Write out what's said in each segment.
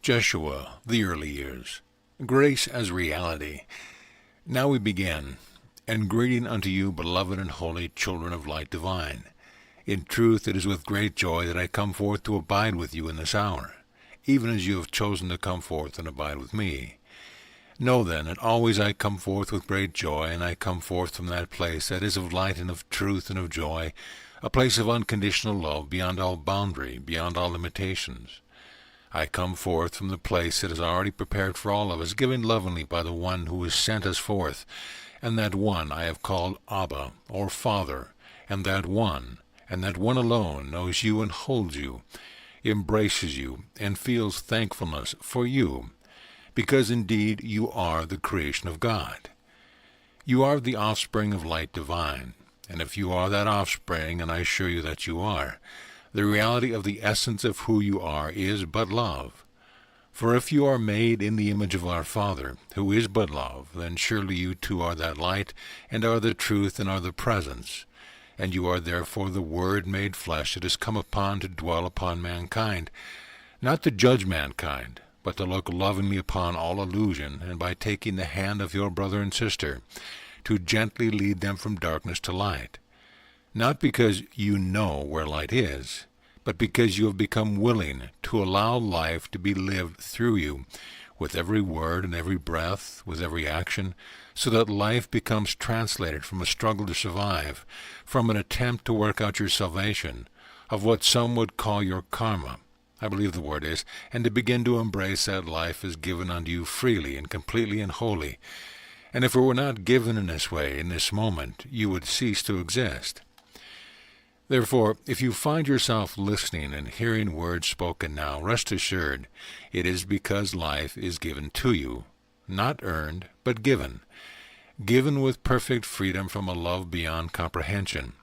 Jeshua, the early years. Grace as reality. Now we begin. And greeting unto you, beloved and holy children of light divine. In truth, it is with great joy that I come forth to abide with you in this hour, even as you have chosen to come forth and abide with me. Know then that always I come forth with great joy, and I come forth from that place that is of light and of truth and of joy, a place of unconditional love beyond all boundary, beyond all limitations. I come forth from the place that is already prepared for all of us, given lovingly by the one who has sent us forth, and that one I have called Abba, or Father, and that one alone knows you and holds you, embraces you, and feels thankfulness for you, because indeed you are the creation of God. You are the offspring of light divine, and if you are that offspring, and I assure you that you are, the reality of the essence of who you are is but love. For if you are made in the image of our Father, who is but love, then surely you too are that light, and are the truth, and are the presence. And you are therefore the Word made flesh that has come upon to dwell upon mankind, not to judge mankind, but to look lovingly upon all illusion, and by taking the hand of your brother and sister, to gently lead them from darkness to light. Not because you know where light is, but because you have become willing to allow life to be lived through you, with every word and every breath, with every action, so that life becomes translated from a struggle to survive, from an attempt to work out your salvation, of what some would call your karma, I believe the word is, and to begin to embrace that life is given unto you freely and completely and wholly. And if it were not given in this way, in this moment, you would cease to exist. Therefore, if you find yourself listening and hearing words spoken now, rest assured it is because life is given to you, not earned, but given with perfect freedom from a love beyond comprehension,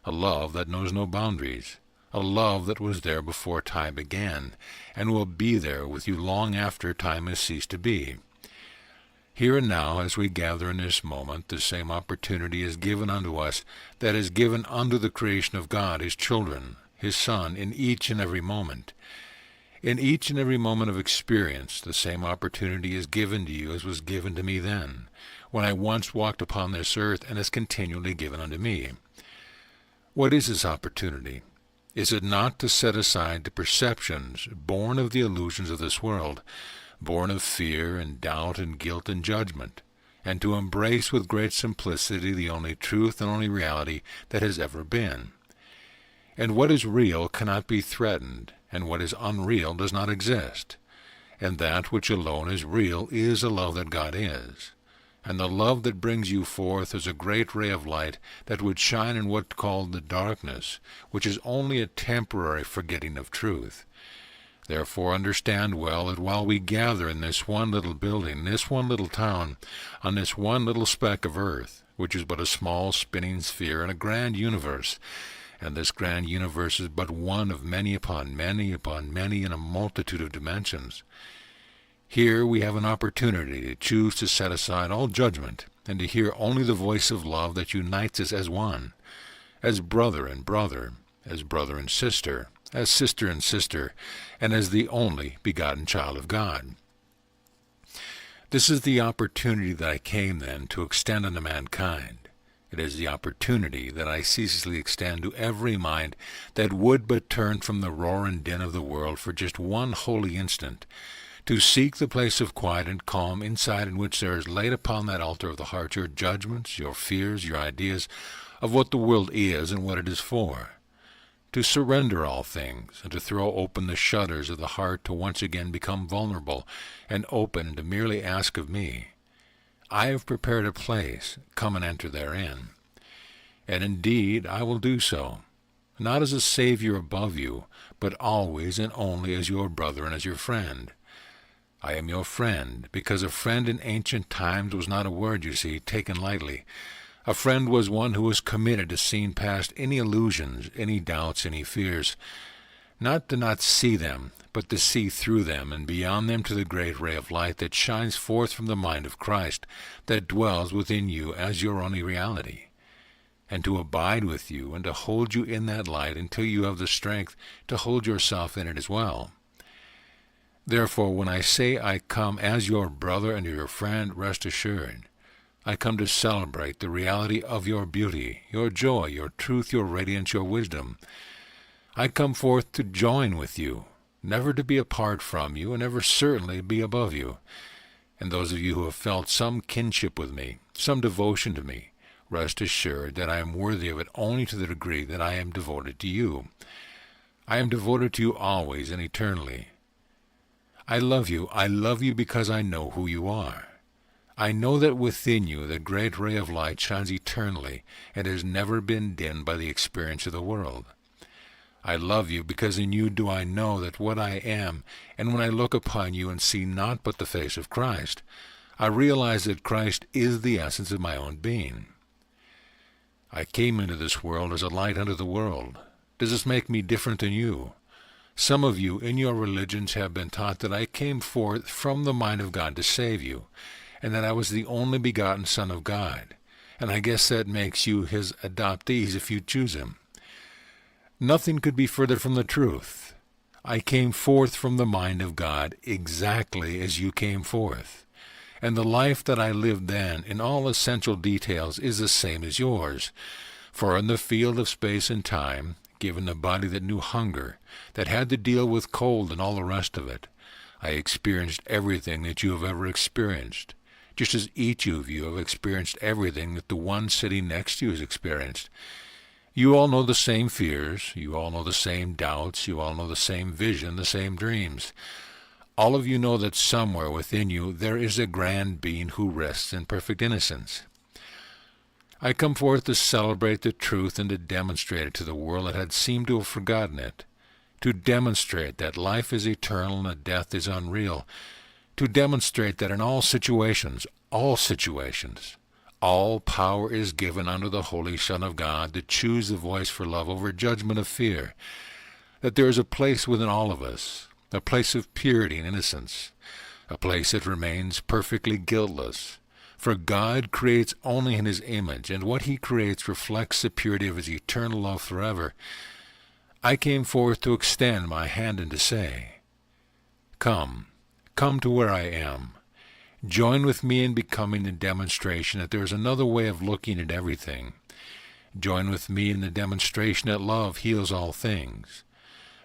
a love that knows no boundaries, a love that was there before time began, and will be there with you long after time has ceased to be. Here and now, as we gather in this moment, the same opportunity is given unto us that is given unto the creation of God, His children, His Son, in each and every moment. In each and every moment of experience, the same opportunity is given to you as was given to me then, when I once walked upon this earth, and is continually given unto me. What is this opportunity? Is it not to set aside the perceptions born of the illusions of this world, born of fear and doubt and guilt and judgment, and to embrace with great simplicity the only truth and only reality that has ever been? And what is real cannot be threatened, and what is unreal does not exist. And that which alone is real is the love that God is. And the love that brings you forth is a great ray of light that would shine in what's called the darkness, which is only a temporary forgetting of truth. Therefore understand well that while we gather in this one little building, this one little town, on this one little speck of earth, which is but a small spinning sphere in a grand universe, and this grand universe is but one of many upon many upon many in a multitude of dimensions, here we have an opportunity to choose to set aside all judgment, and to hear only the voice of love that unites us as one, as brother and brother, as brother and sister, as sister and sister, and as the only begotten child of God. This is the opportunity that I came then to extend unto mankind. It is the opportunity that I ceaselessly extend to every mind that would but turn from the roar and din of the world for just one holy instant, to seek the place of quiet and calm inside, in which there is laid upon that altar of the heart your judgments, your fears, your ideas of what the world is and what it is for. To surrender all things, and to throw open the shutters of the heart to once again become vulnerable and open, and to merely ask of me, I have prepared a place, come and enter therein. And indeed I will do so, not as a Savior above you, but always and only as your brother and as your friend. I am your friend, because a friend in ancient times was not a word, you see, taken lightly. A friend was one who was committed to seeing past any illusions, any doubts, any fears, not to not see them, but to see through them and beyond them to the great ray of light that shines forth from the mind of Christ, that dwells within you as your only reality, and to abide with you and to hold you in that light until you have the strength to hold yourself in it as well. Therefore, when I say I come as your brother and your friend, rest assured, I come to celebrate the reality of your beauty, your joy, your truth, your radiance, your wisdom. I come forth to join with you, never to be apart from you, and ever certainly be above you. And those of you who have felt some kinship with me, some devotion to me, rest assured that I am worthy of it only to the degree that I am devoted to you. I am devoted to you always and eternally. I love you because I know who you are. I know that within you the great ray of light shines eternally and has never been dimmed by the experience of the world. I love you because in you do I know that what I am, and when I look upon you and see naught but the face of Christ, I realize that Christ is the essence of my own being. I came into this world as a light unto the world. Does this make me different than you? Some of you in your religions have been taught that I came forth from the mind of God to save you, and that I was the only begotten Son of God, and I guess that makes you his adoptees if you choose him. Nothing could be further from the truth. I came forth from the mind of God exactly as you came forth, and the life that I lived then in all essential details is the same as yours, for in the field of space and time, given a body that knew hunger, that had to deal with cold and all the rest of it, I experienced everything that you have ever experienced, just as each of you have experienced everything that the one sitting next to you has experienced. You all know the same fears, you all know the same doubts, you all know the same vision, the same dreams. All of you know that somewhere within you there is a grand being who rests in perfect innocence. I come forth to celebrate the truth and to demonstrate it to the world that had seemed to have forgotten it, to demonstrate that life is eternal and that death is unreal, to demonstrate that in all situations, all power is given unto the Holy Son of God to choose the voice for love over judgment of fear, that there is a place within all of us, a place of purity and innocence, a place that remains perfectly guiltless. For God creates only in his image, and what he creates reflects the purity of his eternal love forever. I came forth to extend my hand and to say, Come to where I am. Join with me in becoming the demonstration that there is another way of looking at everything. Join with me in the demonstration that love heals all things.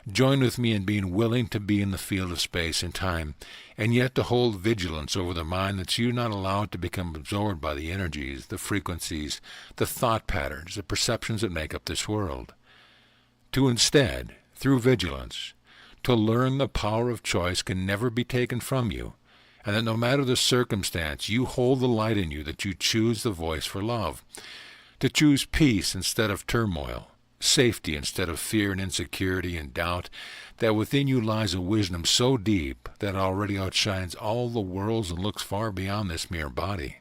Join with me in being willing to be in the field of space and time, and yet to hold vigilance over the mind that you not allow it to become absorbed by the energies, the frequencies, the thought patterns, the perceptions that make up this world. To instead, through vigilance, to learn the power of choice can never be taken from you, and that no matter the circumstance, you hold the light in you that you choose the voice for love, to choose peace instead of turmoil, safety instead of fear and insecurity and doubt, that within you lies a wisdom so deep that it already outshines all the worlds and looks far beyond this mere body,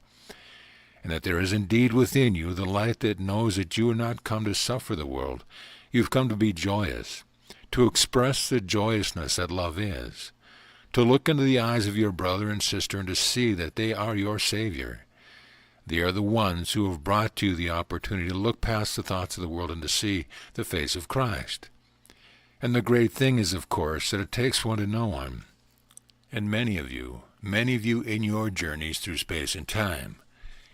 and that there is indeed within you the light that knows that you are not come to suffer the world. You've come to be joyous, to express the joyousness that love is, to look into the eyes of your brother and sister and to see that they are your Savior. They are the ones who have brought to you the opportunity to look past the thoughts of the world and to see the face of Christ. And the great thing is, of course, that it takes one to know one. And many of you in your journeys through space and time.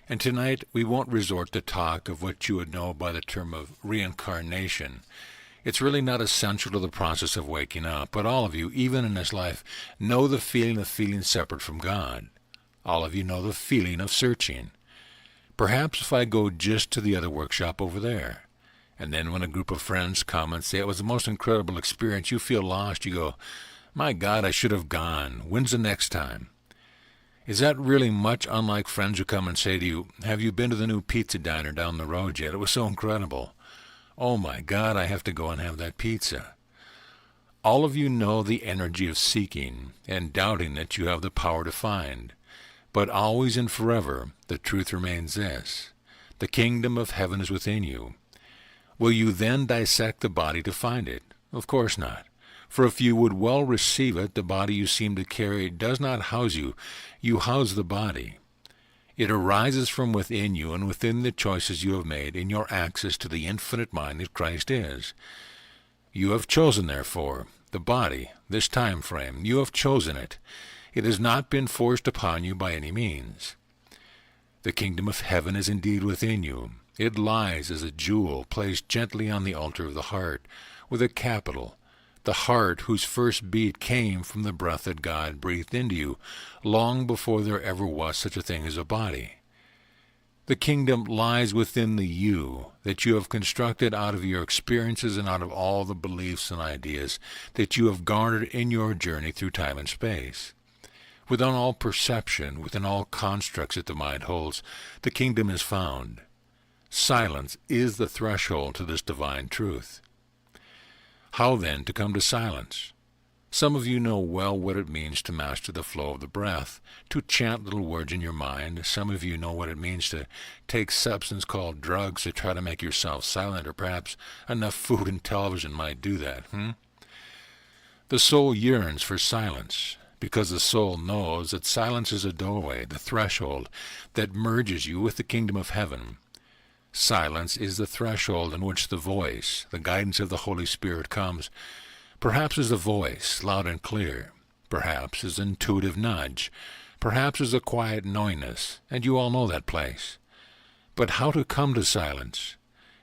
And tonight we won't resort to talk of what you would know by the term of reincarnation. It's really not essential to the process of waking up, but all of you, even in this life, know the feeling of feeling separate from God. All of you know the feeling of searching. Perhaps if I go just to the other workshop over there, and then when a group of friends come and say it was the most incredible experience, you feel lost, you go, my God, I should have gone. When's the next time? Is that really much unlike friends who come and say to you, have you been to the new pizza diner down the road yet? It was so incredible. Oh my God, I have to go and have that pizza. All of you know the energy of seeking and doubting that you have the power to find. But always and forever, the truth remains this. The kingdom of heaven is within you. Will you then dissect the body to find it? Of course not. For if you would well receive it, the body you seem to carry does not house you. You house the body. It arises from within you and within the choices you have made in your access to the infinite mind that Christ is. You have chosen, therefore, the body, this time frame. You have chosen it. It has not been forced upon you by any means. The kingdom of heaven is indeed within you. It lies as a jewel placed gently on the altar of the heart, with a capital, the heart whose first beat came from the breath that God breathed into you, long before there ever was such a thing as a body. The kingdom lies within the you that you have constructed out of your experiences and out of all the beliefs and ideas that you have garnered in your journey through time and space. Within all perception, within all constructs that the mind holds, the kingdom is found. Silence is the threshold to this divine truth. How then to come to silence? Some of you know well what it means to master the flow of the breath, to chant little words in your mind. Some of you know what it means to take substance called drugs to try to make yourself silent, or perhaps enough food and television might do that. The soul yearns for silence, because the soul knows that silence is a doorway, the threshold, that merges you with the kingdom of heaven. Silence is the threshold in which the voice, the guidance of the Holy Spirit comes, perhaps as a voice, loud and clear, perhaps as an intuitive nudge, perhaps as a quiet knowingness, and you all know that place. But how to come to silence?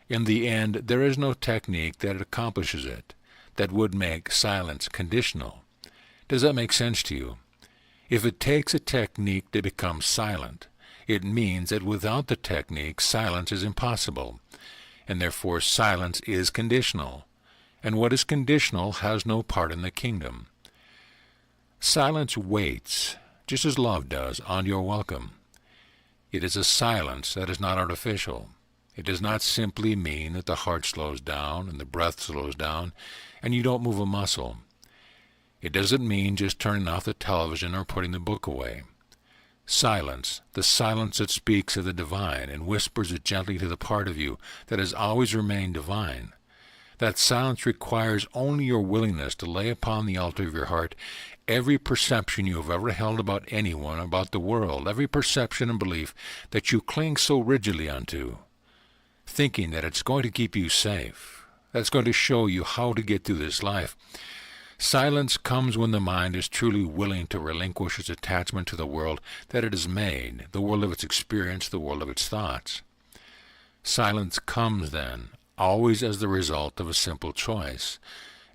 In the end, there is no technique that accomplishes it, that would make silence conditional. Does that make sense to you? If it takes a technique to become silent, it means that without the technique, silence is impossible, and therefore silence is conditional, and what is conditional has no part in the kingdom. Silence waits, just as love does, on your welcome. It is a silence that is not artificial. It does not simply mean that the heart slows down and the breath slows down and you don't move a muscle. It doesn't mean just turning off the television or putting the book away. Silence, the silence that speaks of the divine and whispers it gently to the part of you that has always remained divine. That silence requires only your willingness to lay upon the altar of your heart every perception you have ever held about anyone, about the world, every perception and belief that you cling so rigidly unto, thinking that it's going to keep you safe, that's going to show you how to get through this life. Silence comes when the mind is truly willing to relinquish its attachment to the world that it has made, the world of its experience, the world of its thoughts. Silence comes then, always as the result of a simple choice,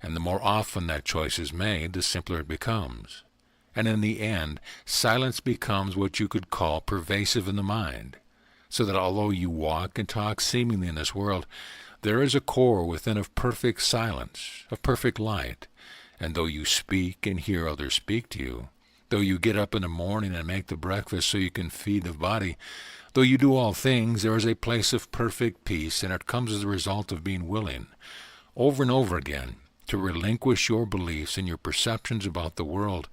and the more often that choice is made, the simpler it becomes. And in the end, silence becomes what you could call pervasive in the mind, so that although you walk and talk seemingly in this world, there is a core within of perfect silence, of perfect light. And though you speak and hear others speak to you, though you get up in the morning and make the breakfast so you can feed the body, though you do all things, there is a place of perfect peace, and it comes as a result of being willing, over and over again, to relinquish your beliefs and your perceptions about the world,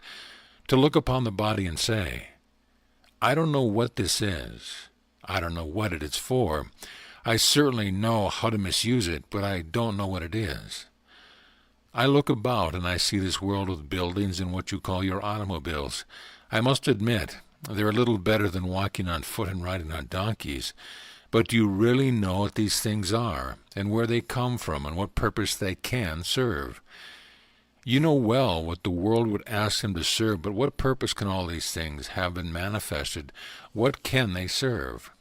to look upon the body and say, I don't know what this is. I don't know what it is for. I certainly know how to misuse it, but I don't know what it is. I look about and I see this world with buildings and what you call your automobiles. I must admit, they're a little better than walking on foot and riding on donkeys. But do you really know what these things are, and where they come from, and what purpose they can serve? You know well what the world would ask them to serve, but what purpose can all these things have been manifested? What can they serve?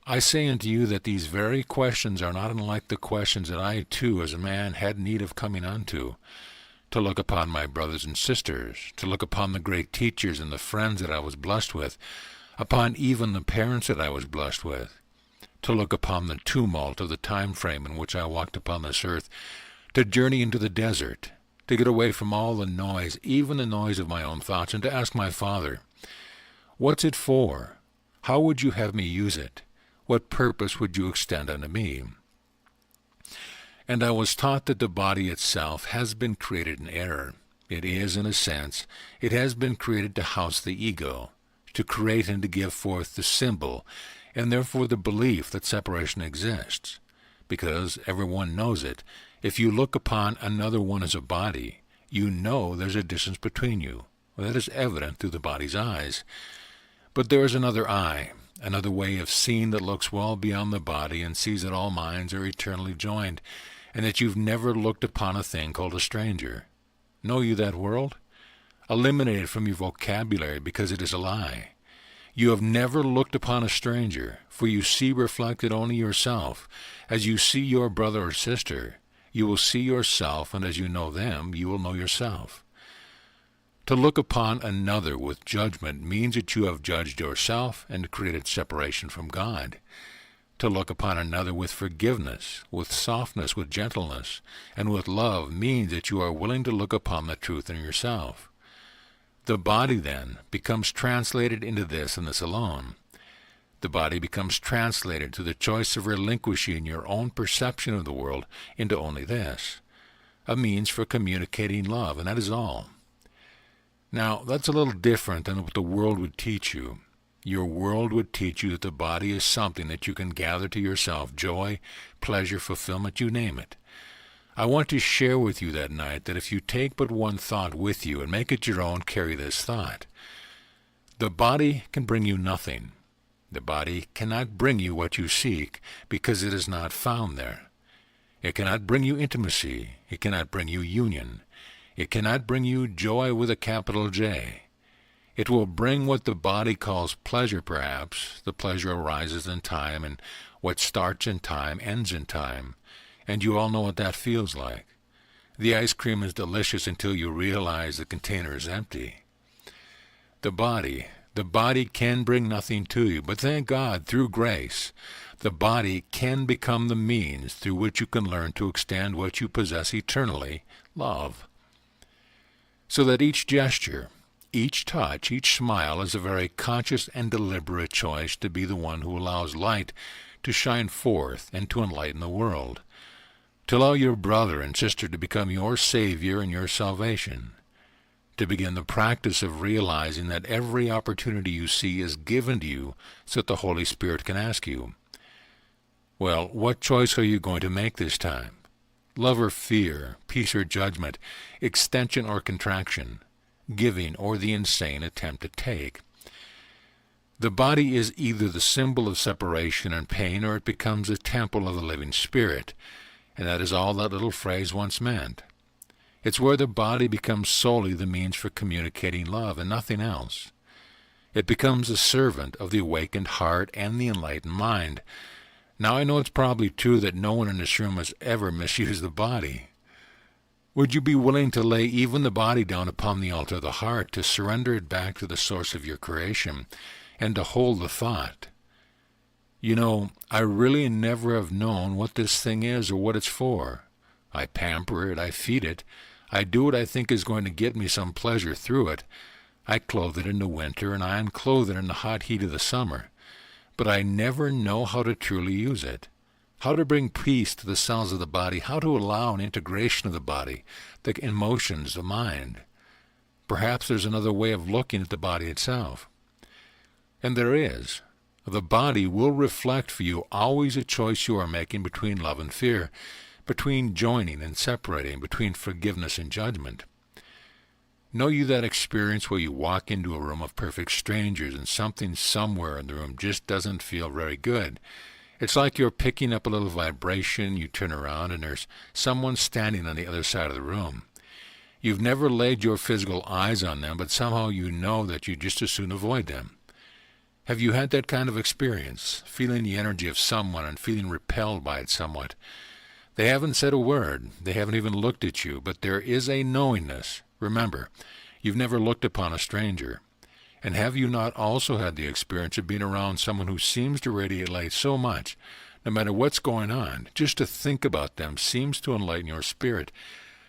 I say unto you that these very questions are not unlike the questions that I, too, as a man, had need of coming unto, to look upon my brothers and sisters, to look upon the great teachers and the friends that I was blessed with, upon even the parents that I was blessed with, to look upon the tumult of the time frame in which I walked upon this earth, to journey into the desert, to get away from all the noise, even the noise of my own thoughts, and to ask my Father, what's it for? How would you have me use it? What purpose would you extend unto me? And I was taught that the body itself has been created in error. It is, in a sense, it has been created to house the ego, to create and to give forth the symbol, and therefore the belief that separation exists. Because everyone knows it. If you look upon another one as a body, you know there's a distance between you. Well, that is evident through the body's eyes. But there is another eye, another way of seeing that looks well beyond the body and sees that all minds are eternally joined, and that you've never looked upon a thing called a stranger. Know you that world? Eliminate it from your vocabulary, because it is a lie. You have never looked upon a stranger, for you see reflected only yourself. As you see your brother or sister, you will see yourself, and as you know them, you will know yourself. To look upon another with judgment means that you have judged yourself and created separation from God. To look upon another with forgiveness, with softness, with gentleness, and with love means that you are willing to look upon the truth in yourself. The body, then, becomes translated into this and this alone. The body becomes translated to the choice of relinquishing your own perception of the world into only this, a means for communicating love, and that is all. Now, that's a little different than what the world would teach you. Your world would teach you that the body is something that you can gather to yourself, joy, pleasure, fulfillment, you name it. I want to share with you that night that if you take but one thought with you and make it your own, carry this thought. The body can bring you nothing. The body cannot bring you what you seek because it is not found there. It cannot bring you intimacy. It cannot bring you union. It cannot bring you joy with a capital J. It will bring what the body calls pleasure, perhaps. The pleasure arises in time, and what starts in time ends in time. And you all know what that feels like. The ice cream is delicious until you realize the container is empty. The body can bring nothing to you, but thank God, through grace, the body can become the means through which you can learn to extend what you possess eternally, love. So that each gesture, each touch, each smile is a very conscious and deliberate choice to be the one who allows light to shine forth and to enlighten the world, to allow your brother and sister to become your Savior and your salvation, to begin the practice of realizing that every opportunity you see is given to you so that the Holy Spirit can ask you, well, what choice are you going to make this time? Love or fear, peace or judgment, extension or contraction, giving or the insane attempt to take. The body is either the symbol of separation and pain, or it becomes a temple of the living Spirit, and that is all that little phrase once meant. It's where the body becomes solely the means for communicating love and nothing else. It becomes a servant of the awakened heart and the enlightened mind. Now I know it's probably true that no one in this room has ever misused the body. Would you be willing to lay even the body down upon the altar of the heart, to surrender it back to the source of your creation, and to hold the thought, you know, I really never have known what this thing is or what it's for. I pamper it, I feed it, I do what I think is going to get me some pleasure through it. I clothe it in the winter, and I unclothe it in the hot heat of the summer. But I never know how to truly use it, how to bring peace to the cells of the body, how to allow an integration of the body, the emotions, the mind. Perhaps there's another way of looking at the body itself. And there is. The body will reflect for you always a choice you are making between love and fear, between joining and separating, between forgiveness and judgment. Know you that experience where you walk into a room of perfect strangers and something somewhere in the room just doesn't feel very good? It's like you're picking up a little vibration, you turn around and there's someone standing on the other side of the room. You've never laid your physical eyes on them, but somehow you know that you just as soon avoid them. Have you had that kind of experience, feeling the energy of someone and feeling repelled by it somewhat? They haven't said a word, they haven't even looked at you, but there is a knowingness. Remember, you've never looked upon a stranger. And have you not also had the experience of being around someone who seems to radiate light so much, no matter what's going on, just to think about them seems to enlighten your spirit,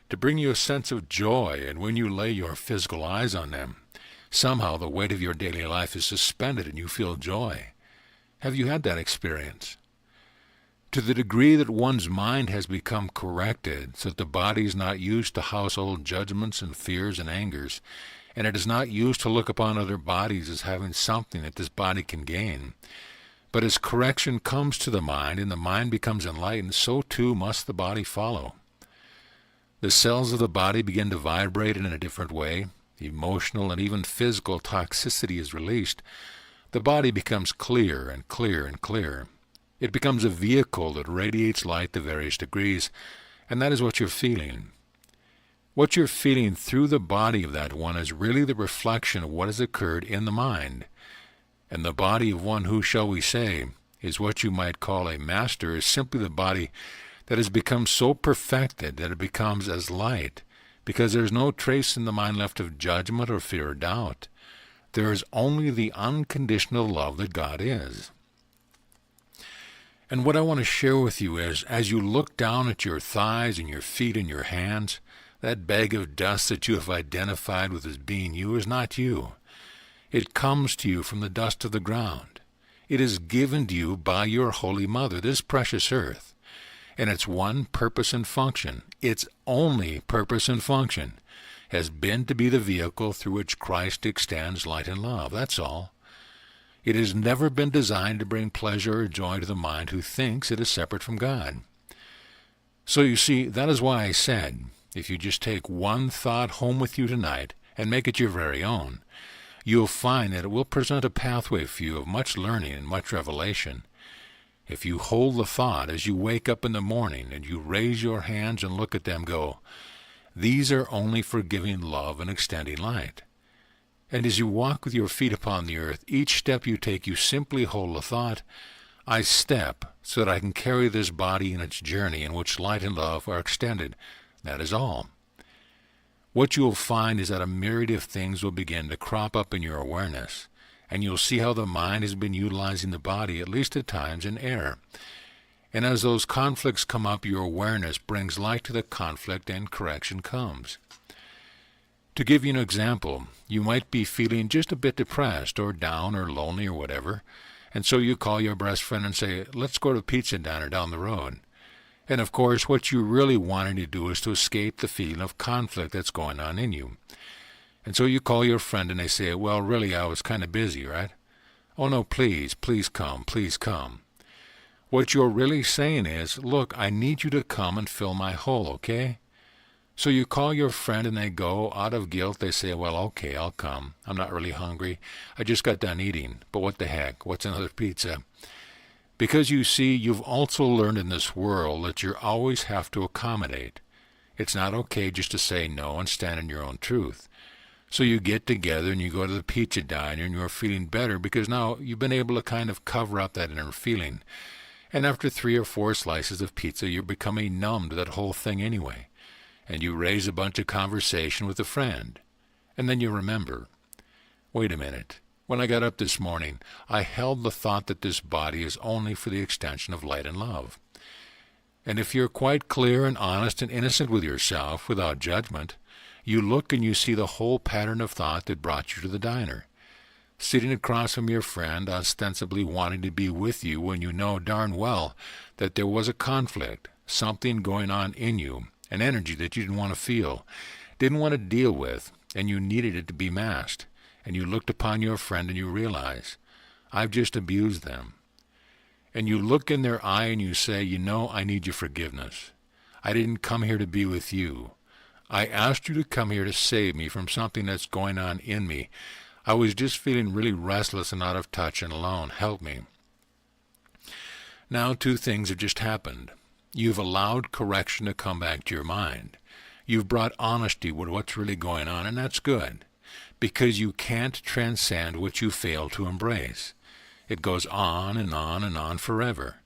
to bring you a sense of joy, and when you lay your physical eyes on them, somehow the weight of your daily life is suspended and you feel joy. Have you had that experience? To the degree that one's mind has become corrected so that the body is not used to household judgments and fears and angers, and it is not used to look upon other bodies as having something that this body can gain, but as correction comes to the mind and the mind becomes enlightened, so too must the body follow. The cells of the body begin to vibrate in a different way. Emotional and even physical toxicity is released. The body becomes clear and clear and clear. It becomes a vehicle that radiates light to various degrees, and that is what you're feeling. What you're feeling through the body of that one is really the reflection of what has occurred in the mind. And the body of one who, shall we say, is what you might call a master is simply the body that has become so perfected that it becomes as light, because there is no trace in the mind left of judgment or fear or doubt. There is only the unconditional love that God is. And what I want to share with you is, as you look down at your thighs and your feet and your hands, that bag of dust that you have identified with as being you is not you. It comes to you from the dust of the ground. It is given to you by your Holy Mother, this precious earth. And its one purpose and function, its only purpose and function, has been to be the vehicle through which Christ extends light and love. That's all. It has never been designed to bring pleasure or joy to the mind who thinks it is separate from God. So you see, that is why I said, if you just take one thought home with you tonight and make it your very own, you'll find that it will present a pathway for you of much learning and much revelation. If you hold the thought as you wake up in the morning and you raise your hands and look at them, go, these are only for giving love and extending light. And as you walk with your feet upon the earth, each step you take, you simply hold the thought, I step so that I can carry this body in its journey in which light and love are extended. That is all. What you will find is that a myriad of things will begin to crop up in your awareness, and you'll see how the mind has been utilizing the body, at least at times, in error. And as those conflicts come up, your awareness brings light to the conflict and correction comes. To give you an example, you might be feeling just a bit depressed or down or lonely or whatever, and so you call your best friend and say, let's go to Pizza Diner down the road. And of course, what you really wanted to do is to escape the feeling of conflict that's going on in you. And so you call your friend and they say, well, really, I was kind of busy, right? Oh, no, please come, please come. What you're really saying is, look, I need you to come and fill my hole, okay? So you call your friend and they go, out of guilt, they say, well, okay, I'll come. I'm not really hungry. I just got done eating. But what the heck? What's another pizza? Because you see, you've also learned in this world that you always have to accommodate. It's not okay just to say no and stand in your own truth. So you get together and you go to the pizza diner and you're feeling better because now you've been able to kind of cover up that inner feeling. And after 3 or 4 slices of pizza, you're becoming numb to that whole thing anyway. And you raise a bunch of conversation with a friend. And then you remember, wait a minute. When I got up this morning, I held the thought that this body is only for the extension of light and love. And if you're quite clear and honest and innocent with yourself, without judgment, you look and you see the whole pattern of thought that brought you to the diner. Sitting across from your friend, ostensibly wanting to be with you when you know darn well that there was a conflict, something going on in you, an energy that you didn't want to feel, didn't want to deal with, and you needed it to be masked. And you looked upon your friend and you realize, I've just abused them. And you look in their eye and you say, you know, I need your forgiveness. I didn't come here to be with you. I asked you to come here to save me from something that's going on in me. I was just feeling really restless and out of touch and alone. Help me. Now 2 things have just happened. You've allowed correction to come back to your mind. You've brought honesty with what's really going on, and that's good. Because you can't transcend what you fail to embrace. It goes on and on and on forever.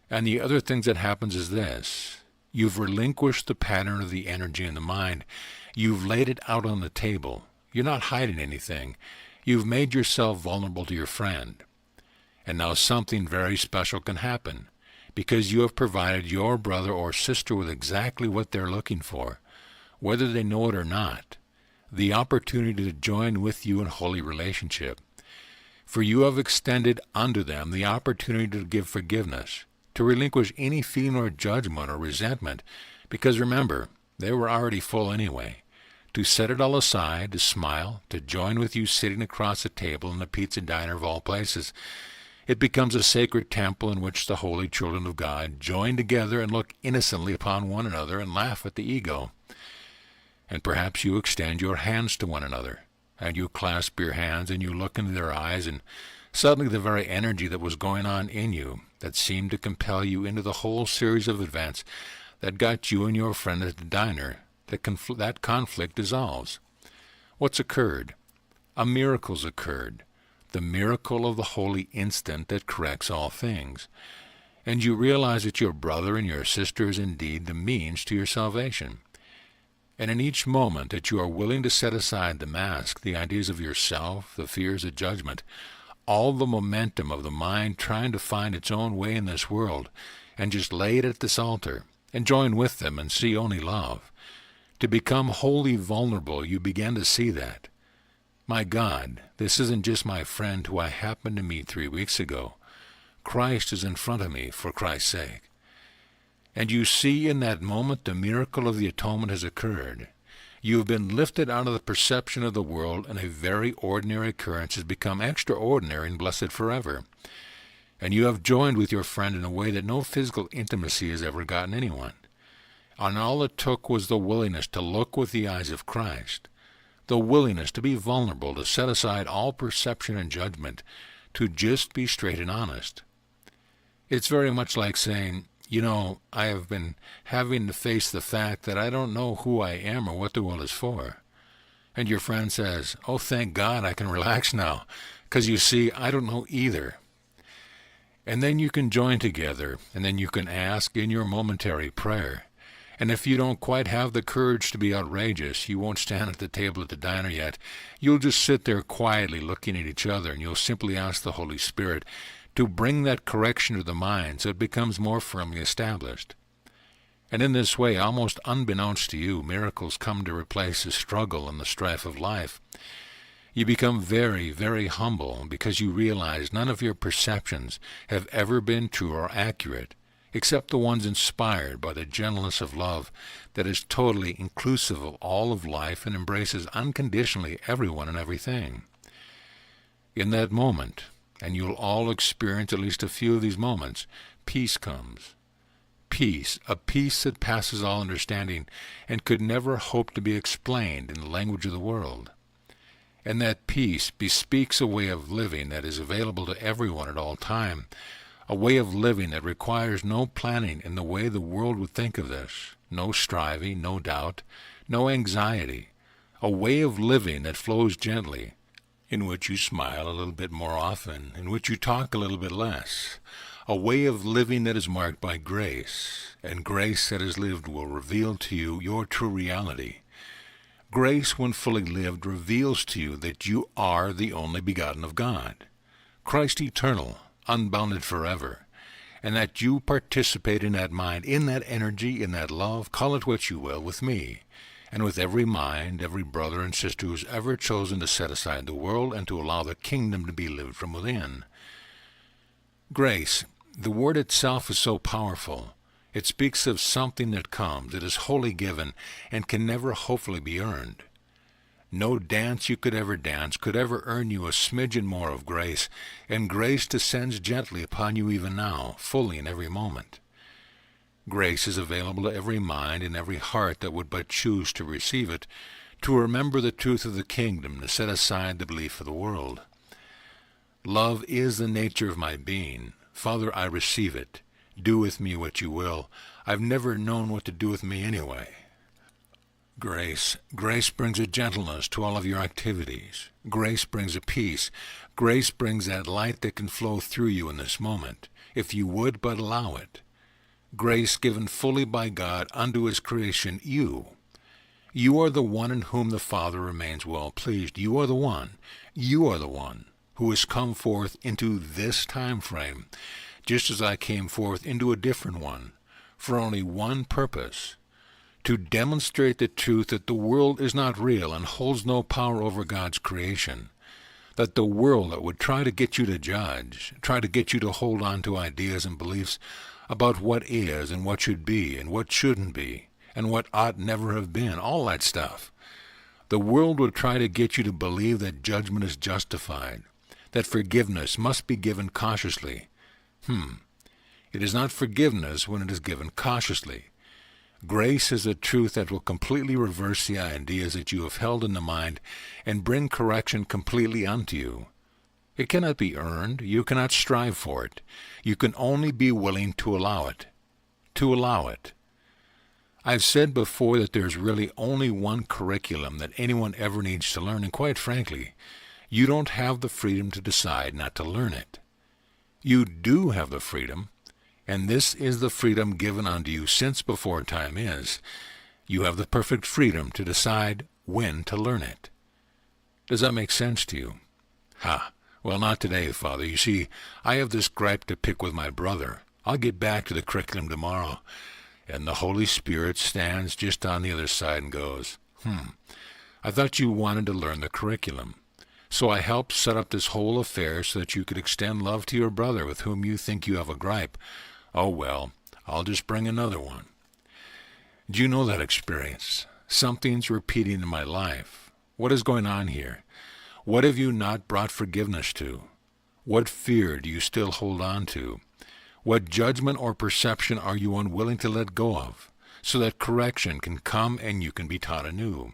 And the other thing that happens is this. You've relinquished the pattern of the energy in the mind. You've laid it out on the table. You're not hiding anything. You've made yourself vulnerable to your friend. And now something very special can happen, because you have provided your brother or sister with exactly what they're looking for, whether they know it or not. The opportunity to join with you in holy relationship. For you have extended unto them the opportunity to give forgiveness, to relinquish any feeling or judgment or resentment, because remember, they were already full anyway. To set it all aside, to smile, to join with you sitting across the table in the pizza diner of all places. It becomes a sacred temple in which the holy children of God join together and look innocently upon one another and laugh at the ego. And perhaps you extend your hands to one another, and you clasp your hands and you look into their eyes, and suddenly the very energy that was going on in you, that seemed to compel you into the whole series of events, that got you and your friend at the diner, that conflict dissolves. What's occurred? A miracle's occurred, the miracle of the holy instant that corrects all things. And you realize that your brother and your sister is indeed the means to your salvation. And in each moment that you are willing to set aside the mask, the ideas of yourself, the fears of judgment, all the momentum of the mind trying to find its own way in this world, and just lay it at this altar, and join with them and see only love. To become wholly vulnerable, you begin to see that. My God, this isn't just my friend who I happened to meet 3 weeks ago. Christ is in front of me for Christ's sake. And you see in that moment the miracle of the atonement has occurred. You have been lifted out of the perception of the world, and a very ordinary occurrence has become extraordinary and blessed forever. And you have joined with your friend in a way that no physical intimacy has ever gotten anyone. And all it took was the willingness to look with the eyes of Christ, the willingness to be vulnerable, to set aside all perception and judgment, to just be straight and honest. It's very much like saying, I have been having to face the fact that I don't know who I am or what the world is for. And your friend says, oh, thank God I can relax now, because you see, I don't know either. And then you can join together, and then you can ask in your momentary prayer. And if you don't quite have the courage to be outrageous, you won't stand at the table at the diner yet. You'll just sit there quietly looking at each other, and you'll simply ask the Holy Spirit to bring that correction to the mind so it becomes more firmly established. And in this way, almost unbeknownst to you, miracles come to replace the struggle and the strife of life. You become very, very humble because you realize none of your perceptions have ever been true or accurate, except the ones inspired by the gentleness of love that is totally inclusive of all of life and embraces unconditionally everyone and everything. In that moment, and you'll all experience at least a few of these moments, peace comes. Peace, a peace that passes all understanding and could never hope to be explained in the language of the world. And that peace bespeaks a way of living that is available to everyone at all time, a way of living that requires no planning in the way the world would think of this, no striving, no doubt, no anxiety, a way of living that flows gently, in which you smile a little bit more often, in which you talk a little bit less, a way of living that is marked by grace, and grace that is lived will reveal to you your true reality. Grace, when fully lived, reveals to you that you are the only begotten of God, Christ eternal, unbounded forever, and that you participate in that mind, in that energy, in that love, call it what you will, with me, and with every mind, every brother and sister who has ever chosen to set aside the world and to allow the kingdom to be lived from within. Grace, the word itself is so powerful. It speaks of something that comes, it is wholly given, and can never hopefully be earned. No dance you could ever dance could ever earn you a smidgen more of grace, and grace descends gently upon you even now, fully in every moment. Grace is available to every mind and every heart that would but choose to receive it, to remember the truth of the kingdom, to set aside the belief of the world. Love is the nature of my being. Father, I receive it. Do with me what you will. I've never known what to do with me anyway. Grace brings a gentleness to all of your activities. Grace brings a peace. Grace brings that light that can flow through you in this moment, if you would but allow it. Grace given fully by God unto his creation, you. You are the one in whom the Father remains well pleased. You are the one who has come forth into this time frame, just as I came forth into a different one, for only one purpose, to demonstrate the truth that the world is not real and holds no power over God's creation, that the world that would try to get you to judge, try to get you to hold on to ideas and beliefs about what is and what should be and what shouldn't be and what ought never have been, all that stuff. The world would try to get you to believe that judgment is justified, that forgiveness must be given cautiously. It is not forgiveness when it is given cautiously. Grace is a truth that will completely reverse the ideas that you have held in the mind and bring correction completely unto you. It cannot be earned. You cannot strive for it. You can only be willing to allow it. To allow it. I've said before that there's really only one curriculum that anyone ever needs to learn, and quite frankly, you don't have the freedom to decide not to learn it. You do have the freedom, and this is the freedom given unto you since before time is. You have the perfect freedom to decide when to learn it. Does that make sense to you? Ha! Well, not today, Father. You see, I have this gripe to pick with my brother. I'll get back to the curriculum tomorrow. And the Holy Spirit stands just on the other side and goes, I thought you wanted to learn the curriculum. So I helped set up this whole affair so that you could extend love to your brother with whom you think you have a gripe. Oh, well, I'll just bring another one. Do you know that experience? Something's repeating in my life. What is going on here? What have you not brought forgiveness to? What fear do you still hold on to? What judgment or perception are you unwilling to let go of, so that correction can come and you can be taught anew?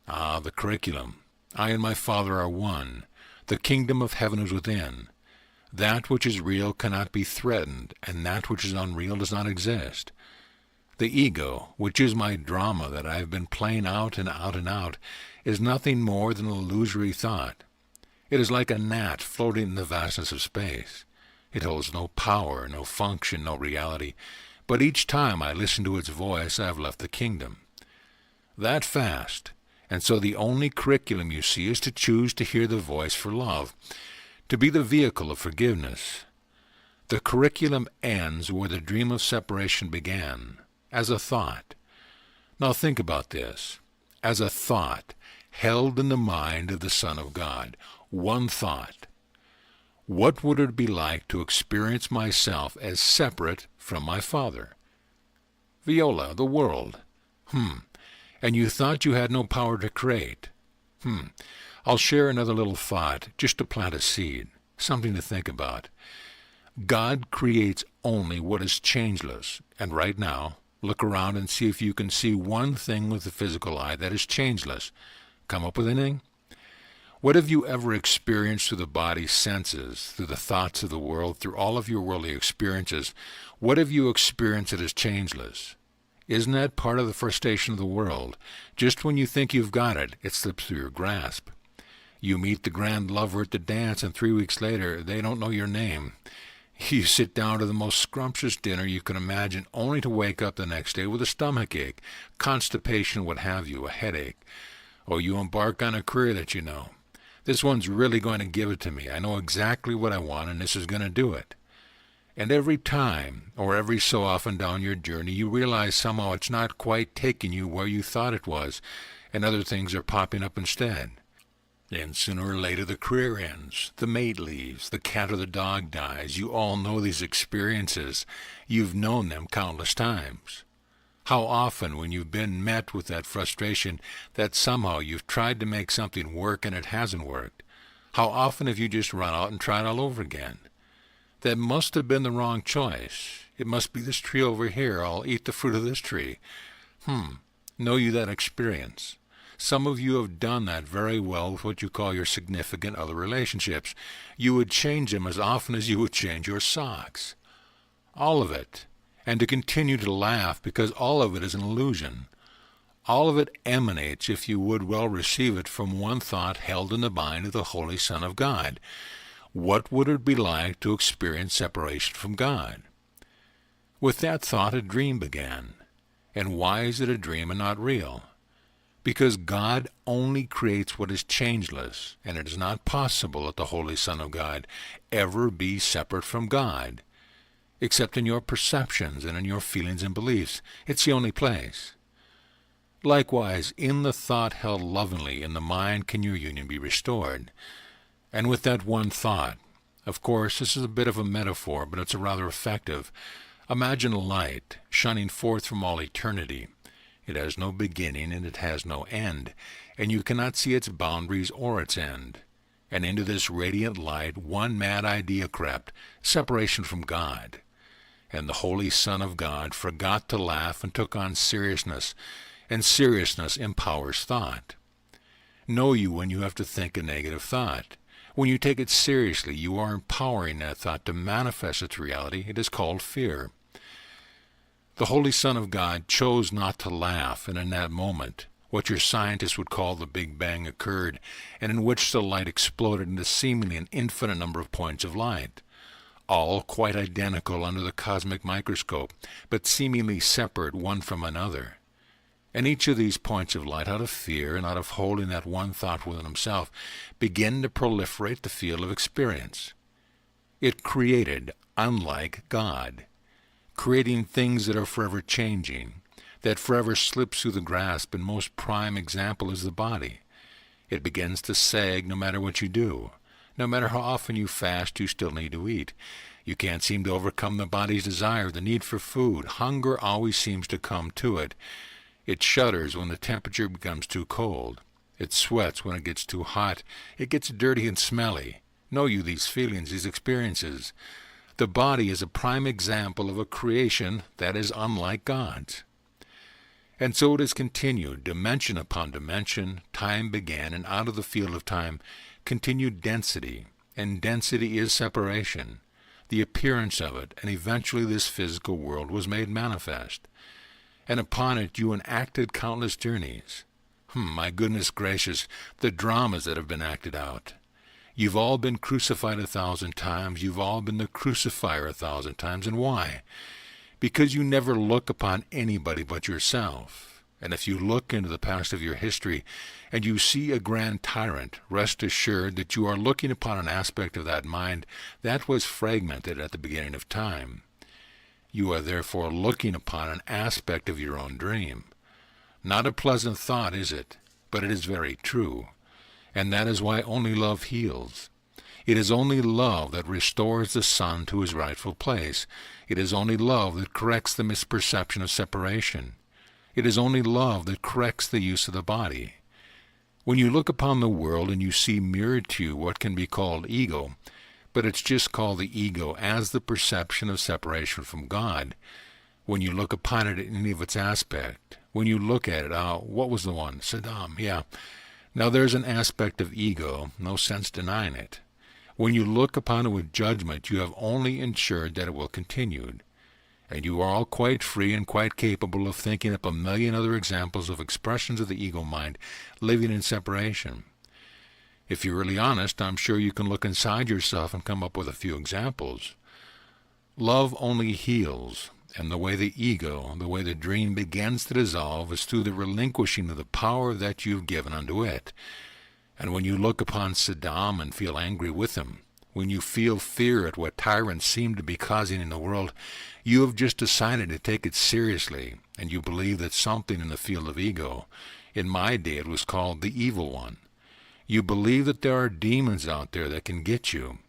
Ah, the curriculum. I and my Father are one. The kingdom of heaven is within. That which is real cannot be threatened, and that which is unreal does not exist. The ego, which is my drama that I have been playing out and out and out, is nothing more than an illusory thought. It is like a gnat floating in the vastness of space. It holds no power, no function, no reality, but each time I listen to its voice I have left the kingdom. That fast, and so the only curriculum you see is to choose to hear the voice for love, to be the vehicle of forgiveness. The curriculum ends where the dream of separation began, as a thought. Now think about this. As a thought, held in the mind of the Son of God, one thought. What would it be like to experience myself as separate from my Father? Viola, the world. And you thought you had no power to create. I'll share another little thought, just to plant a seed, something to think about. God creates only what is changeless, and right now, look around and see if you can see one thing with the physical eye that is changeless. Come up with anything? What have you ever experienced through the body's senses, through the thoughts of the world, through all of your worldly experiences? What have you experienced that is changeless? Isn't that part of the frustration of the world? Just when you think you've got it, it slips through your grasp. You meet the grand lover at the dance, and 3 weeks later, they don't know your name. You sit down to the most scrumptious dinner you can imagine, only to wake up the next day with a stomach ache, constipation, what have you, a headache. Or you embark on a career that you know. This one's really going to give it to me. I know exactly what I want, and this is going to do it. And every time, or every so often down your journey, you realize somehow it's not quite taking you where you thought it was, and other things are popping up instead. And sooner or later the career ends, the mate leaves, the cat or the dog dies. You all know these experiences. You've known them countless times. How often, when you've been met with that frustration that somehow you've tried to make something work and it hasn't worked, how often have you just run out and tried all over again? That must have been the wrong choice. It must be this tree over here. I'll eat the fruit of this tree. Know you that experience? Some of you have done that very well with what you call your significant other relationships. You would change them as often as you would change your socks. All of it. And to continue to laugh because all of it is an illusion. All of it emanates, if you would well receive it, from one thought held in the mind of the Holy Son of God. What would it be like to experience separation from God? With that thought, a dream began. And why is it a dream and not real? Because God only creates what is changeless, and it is not possible that the Holy Son of God ever be separate from God, except in your perceptions and in your feelings and beliefs. It's the only place. Likewise, in the thought held lovingly in the mind can your union be restored. And with that one thought, of course, this is a bit of a metaphor, but it's rather effective. Imagine light shining forth from all eternity. It has no beginning and it has no end, and you cannot see its boundaries or its end. And into this radiant light one mad idea crept, separation from God. And the Holy Son of God forgot to laugh and took on seriousness, and seriousness empowers thought. Know you when you have to think a negative thought. When you take it seriously, you are empowering that thought to manifest its reality. It is called fear. The Holy Son of God chose not to laugh, and in that moment, what your scientists would call the Big Bang occurred, and in which the light exploded into seemingly an infinite number of points of light, all quite identical under the cosmic microscope, but seemingly separate one from another. And each of these points of light, out of fear and out of holding that one thought within himself, began to proliferate the field of experience. It created unlike God, creating things that are forever changing, that forever slips through the grasp, and most prime example is the body. It begins to sag no matter what you do. No matter how often you fast, you still need to eat. You can't seem to overcome the body's desire, the need for food. Hunger always seems to come to it. It shudders when the temperature becomes too cold. It sweats when it gets too hot. It gets dirty and smelly. Know you these feelings, these experiences? The body is a prime example of a creation that is unlike God's. And so it has continued, dimension upon dimension. Time began, and out of the field of time continued density, and density is separation, the appearance of it, and eventually this physical world was made manifest. And upon it you enacted countless journeys. My goodness gracious, the dramas that have been acted out. You've all been crucified 1,000 times. You've all been the crucifier 1,000 times. And why? Because you never look upon anybody but yourself. And if you look into the past of your history and you see a grand tyrant, rest assured that you are looking upon an aspect of that mind that was fragmented at the beginning of time. You are therefore looking upon an aspect of your own dream. Not a pleasant thought, is it? But it is very true. And that is why only love heals. It is only love that restores the son to his rightful place. It is only love that corrects the misperception of separation. It is only love that corrects the use of the body. When you look upon the world and you see mirrored to you what can be called ego, but it's just called the ego as the perception of separation from God, when you look upon it in any of its aspect, when you look at it, what was the one? Saddam, yeah. Now there's an aspect of ego, no sense denying it. When you look upon it with judgment, you have only ensured that it will continue. And you are all quite free and quite capable of thinking up a million other examples of expressions of the ego mind living in separation. If you're really honest, I'm sure you can look inside yourself and come up with a few examples. Love only heals, and the way the ego, the way the dream begins to dissolve is through the relinquishing of the power that you've given unto it. And when you look upon Saddam and feel angry with him, when you feel fear at what tyrants seem to be causing in the world, you have just decided to take it seriously, and you believe that something in the field of ego, in my day it was called the evil one. You believe that there are demons out there that can get you,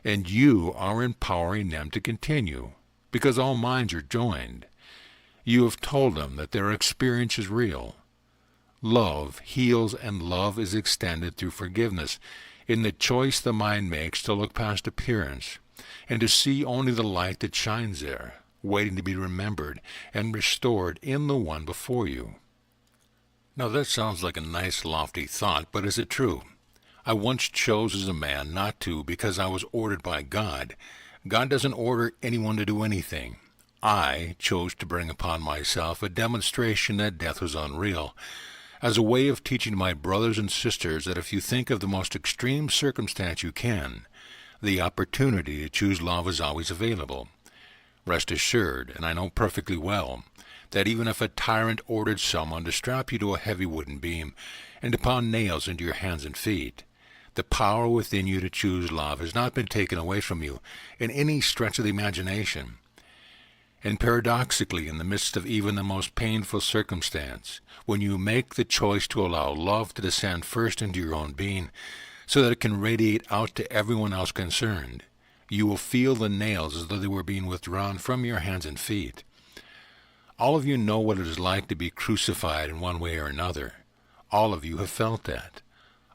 and you are empowering them to continue, because all minds are joined. You have told them that their experience is real. Love heals, and love is extended through forgiveness, in the choice the mind makes to look past appearance, and to see only the light that shines there, waiting to be remembered and restored in the one before you. Now that sounds like a nice lofty thought, but is it true? I once chose as a man not to because I was ordered by God. God doesn't order anyone to do anything. I chose to bring upon myself a demonstration that death was unreal, as a way of teaching my brothers and sisters that if you think of the most extreme circumstance you can, the opportunity to choose love is always available. Rest assured, and I know perfectly well, that even if a tyrant ordered someone to strap you to a heavy wooden beam and to pound nails into your hands and feet, the power within you to choose love has not been taken away from you in any stretch of the imagination. And paradoxically, in the midst of even the most painful circumstance, when you make the choice to allow love to descend first into your own being, so that it can radiate out to everyone else concerned, you will feel the nails as though they were being withdrawn from your hands and feet. All of you know what it is like to be crucified in one way or another. All of you have felt that.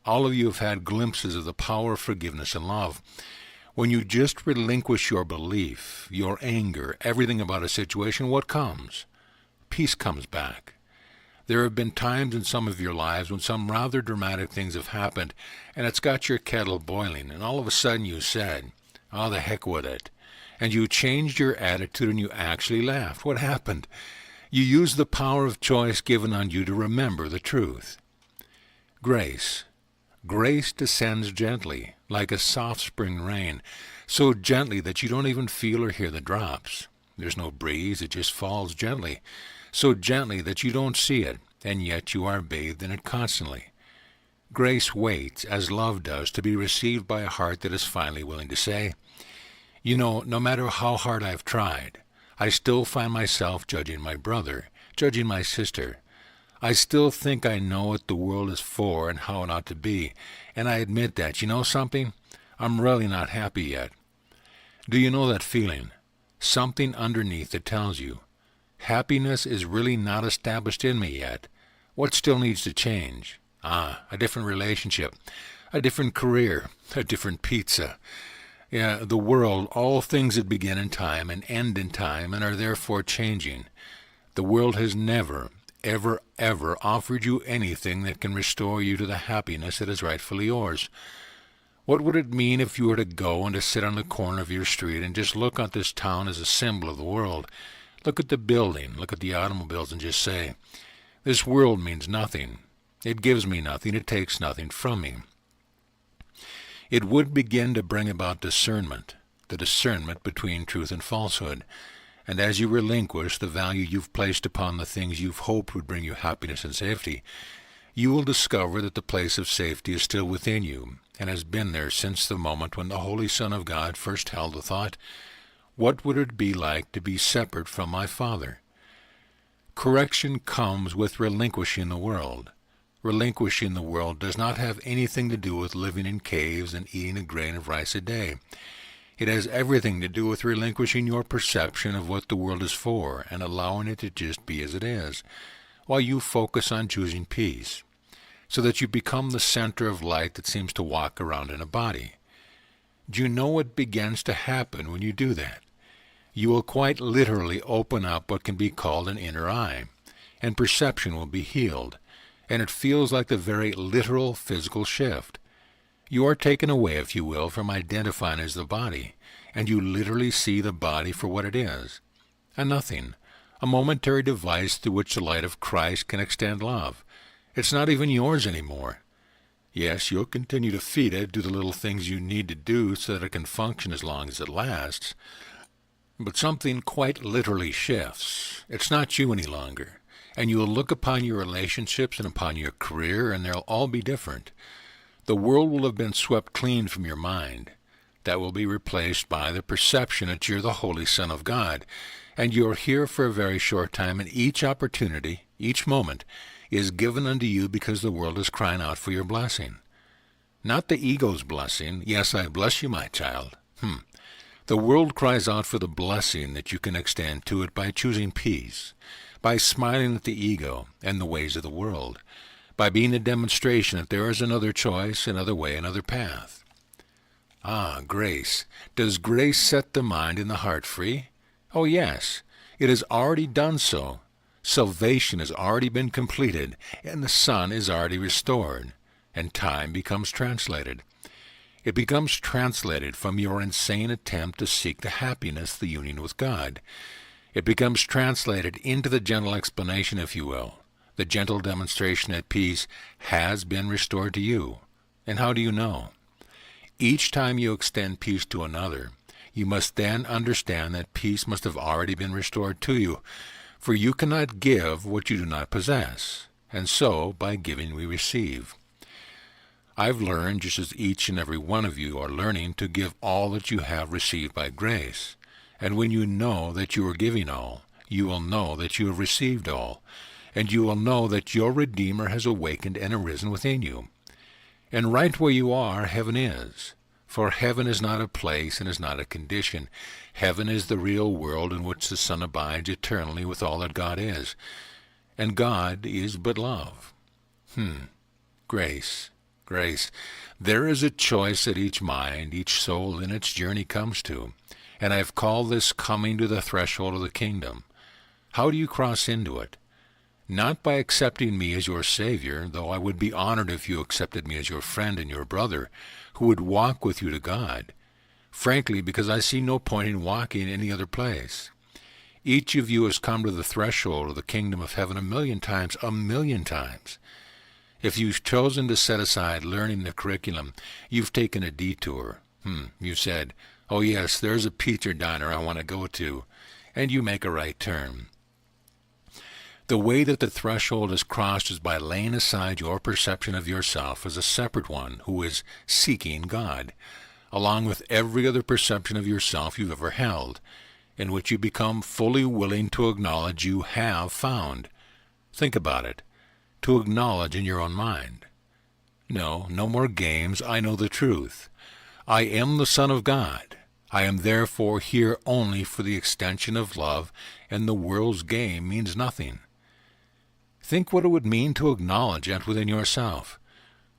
All of you have had glimpses of the power of forgiveness and love. When you just relinquish your belief, your anger, everything about a situation, what comes? Peace comes back. There have been times in some of your lives when some rather dramatic things have happened, and it's got your kettle boiling, and all of a sudden you said, "Oh, the heck with it." and you changed your attitude and you actually laughed. What happened? You used the power of choice given on you to remember the truth. Grace. Grace descends gently, like a soft spring rain, so gently that you don't even feel or hear the drops. There's no breeze, it just falls gently, so gently that you don't see it, and yet you are bathed in it constantly. Grace waits, as love does, to be received by a heart that is finally willing to say, "You know, no matter how hard I've tried, I still find myself judging my brother, judging my sister. I still think I know what the world is for and how it ought to be, and I admit that. You know something? I'm really not happy yet." Do you know that feeling? Something underneath that tells you, happiness is really not established in me yet. What still needs to change? A different relationship, a different career, a different pizza. Yeah, the world, all things that begin in time and end in time and are therefore changing. The world has never, ever offered you anything that can restore you to the happiness that is rightfully yours. What would it mean if you were to go and to sit on the corner of your street and just look at this town as a symbol of the world? Look at the building, look at the automobiles, and just say, "This world means nothing. It gives me nothing. It takes nothing from me." It would begin to bring about discernment, the discernment between truth and falsehood. And as you relinquish the value you've placed upon the things you've hoped would bring you happiness and safety, you will discover that the place of safety is still within you, and has been there since the moment when the Holy Son of God first held the thought, "What would it be like to be separate from my Father?" Correction comes with relinquishing the world. Relinquishing the world does not have anything to do with living in caves and eating a grain of rice a day. It has everything to do with relinquishing your perception of what the world is for and allowing it to just be as it is, while you focus on choosing peace, so that you become the center of light that seems to walk around in a body. Do you know what begins to happen when you do that? You will quite literally open up what can be called an inner eye, and perception will be healed, and it feels like the very literal physical shift. You are taken away, if you will, from identifying as the body, and you literally see the body for what it is, a nothing, a momentary device through which the light of Christ can extend love. It's not even yours anymore. Yes, you'll continue to feed it, do the little things you need to do so that it can function as long as it lasts, but something quite literally shifts. It's not you any longer, and you will look upon your relationships and upon your career, and they'll all be different. The world will have been swept clean from your mind. That will be replaced by the perception that you're the Holy Son of God, and you're here for a very short time, and each opportunity, each moment, is given unto you because the world is crying out for your blessing. Not the ego's blessing, "Yes, I bless you, my child." The world cries out for the blessing that you can extend to it by choosing peace, by smiling at the ego and the ways of the world, by being a demonstration that there is another choice, another way, another path. Grace. Does grace set the mind and the heart free? Oh, yes. It has already done so. Salvation has already been completed, and the sun is already restored, and time becomes translated. It becomes translated from your insane attempt to seek the happiness, the union with God. It becomes translated into the gentle explanation, if you will, the gentle demonstration that peace has been restored to you. And how do you know? Each time you extend peace to another, you must then understand that peace must have already been restored to you, for you cannot give what you do not possess, and so by giving we receive. I've learned, just as each and every one of you are learning, to give all that you have received by grace. And when you know that you are giving all, you will know that you have received all, and you will know that your Redeemer has awakened and arisen within you. And right where you are, heaven is. For heaven is not a place and is not a condition. Heaven is the real world in which the Son abides eternally with all that God is. And God is but love. Grace. Grace. There is a choice that each mind, each soul in its journey comes to, and I have called this coming to the threshold of the kingdom. How do you cross into it? Not by accepting me as your Savior, though I would be honored if you accepted me as your friend and your brother, who would walk with you to God. frankly, because I see no point in walking any other place. Each of you has come to the threshold of the kingdom of heaven a million times, a million times. If you've chosen to set aside learning the curriculum, you've taken a detour. You've said, oh yes, there's a pizza diner I want to go to, and you make a right turn. The way that the threshold is crossed is by laying aside your perception of yourself as a separate one who is seeking God, along with every other perception of yourself you've ever held, in which you become fully willing to acknowledge you have found. Think about it. To acknowledge in your own mind. No more games. I know the truth. I am the Son of God. I am therefore here only for the extension of love, and the world's game means nothing. Think what it would mean to acknowledge that within yourself.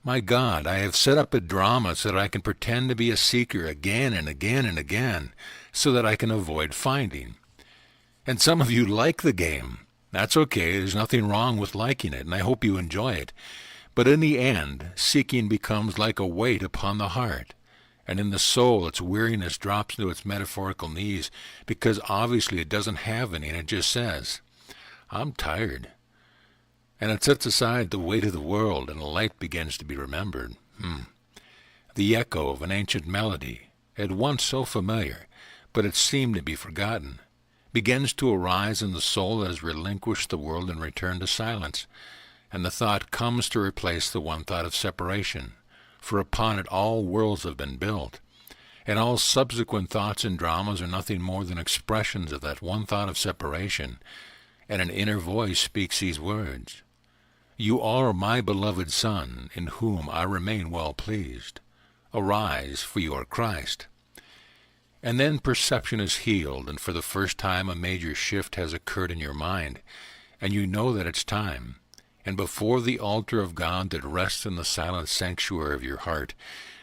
My God, I have set up a drama so that I can pretend to be a seeker again and again and again, so that I can avoid finding. And some of you like the game. That's okay. There's nothing wrong with liking it, and I hope you enjoy it. But in the end, seeking becomes like a weight upon the heart. And in the soul, its weariness drops into its metaphorical knees, because obviously it doesn't have any, and it just says, I'm tired. And it sets aside the weight of the world, and a light begins to be remembered. The echo of an ancient melody, at once so familiar, but it seemed to be forgotten, begins to arise in the soul that has relinquished the world and returned to silence, and the thought comes to replace the one thought of separation, for upon it all worlds have been built, and all subsequent thoughts and dramas are nothing more than expressions of that one thought of separation, and an inner voice speaks these words, You are my beloved Son, in whom I remain well pleased. Arise, for you are Christ. And then perception is healed, and for the first time a major shift has occurred in your mind, and you know that it's time. And before the altar of God that rests in the silent sanctuary of your heart,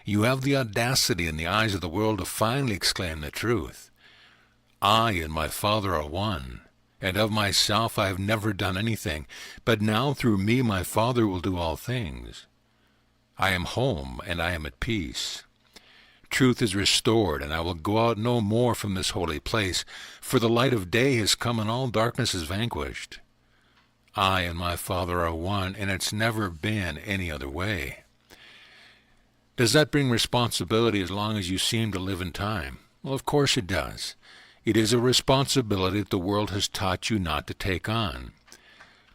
you have the audacity in the eyes of the world to finally exclaim the truth. I and my Father are one, and of myself I have never done anything, but now through me my Father will do all things. I am home, and I am at peace. Truth is restored, and I will go out no more from this holy place, for the light of day has come and all darkness is vanquished. I and my Father are one, and it's never been any other way. Does that bring responsibility as long as you seem to live in time? Well, of course it does. It is a responsibility that the world has taught you not to take on.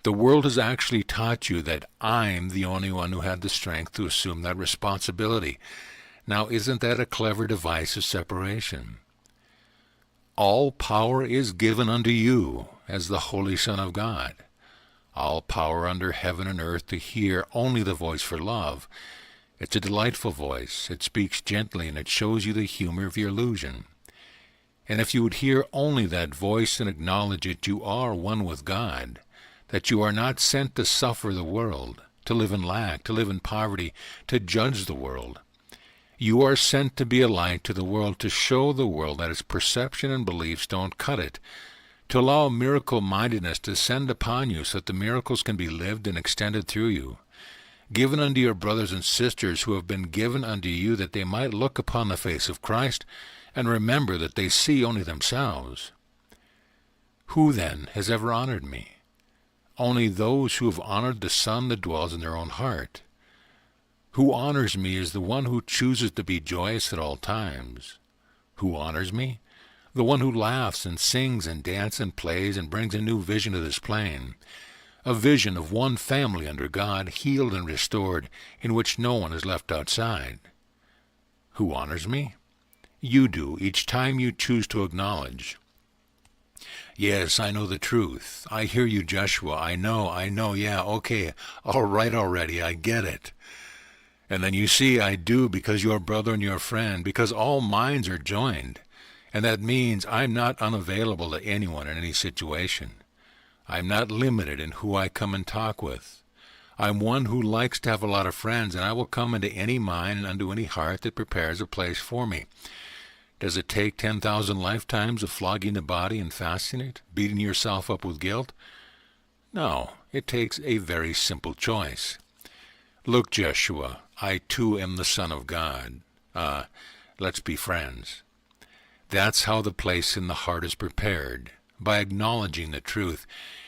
The world has actually taught you that I'm the only one who had the strength to assume that responsibility. Now, isn't that a clever device of separation? All power is given unto you as the Holy Son of God. All power under heaven and earth to hear only the voice for love. It's a delightful voice. It speaks gently, and it shows you the humor of your illusion. And if you would hear only that voice and acknowledge it, you are one with God, that you are not sent to suffer the world, to live in lack, to live in poverty, to judge the world. You are sent to be a light to the world, to show the world that its perception and beliefs don't cut it, to allow miracle-mindedness to descend upon you so that the miracles can be lived and extended through you, given unto your brothers and sisters who have been given unto you that they might look upon the face of Christ and remember that they see only themselves. Who, then, has ever honored me? Only those who have honored the Son that dwells in their own heart. Who honors me is the one who chooses to be joyous at all times. Who honors me? The one who laughs and sings and dances and plays and brings a new vision to this plane, a vision of one family under God, healed and restored, in which no one is left outside. Who honors me? You do, each time you choose to acknowledge. Yes, I know the truth. I hear you, Jeshua. I know, yeah, okay, all right already, I get it. And then you see I do because your brother and your friend, because all minds are joined. And that means I'm not unavailable to anyone in any situation. I'm not limited in who I come and talk with. I'm one who likes to have a lot of friends, and I will come into any mind and unto any heart that prepares a place for me. Does it take 10,000 lifetimes of flogging the body and fasting it, beating yourself up with guilt? No, it takes a very simple choice. Look, Jeshua, I too am the Son of God. Let's be friends. That's how the place in the heart is prepared, by acknowledging the truth.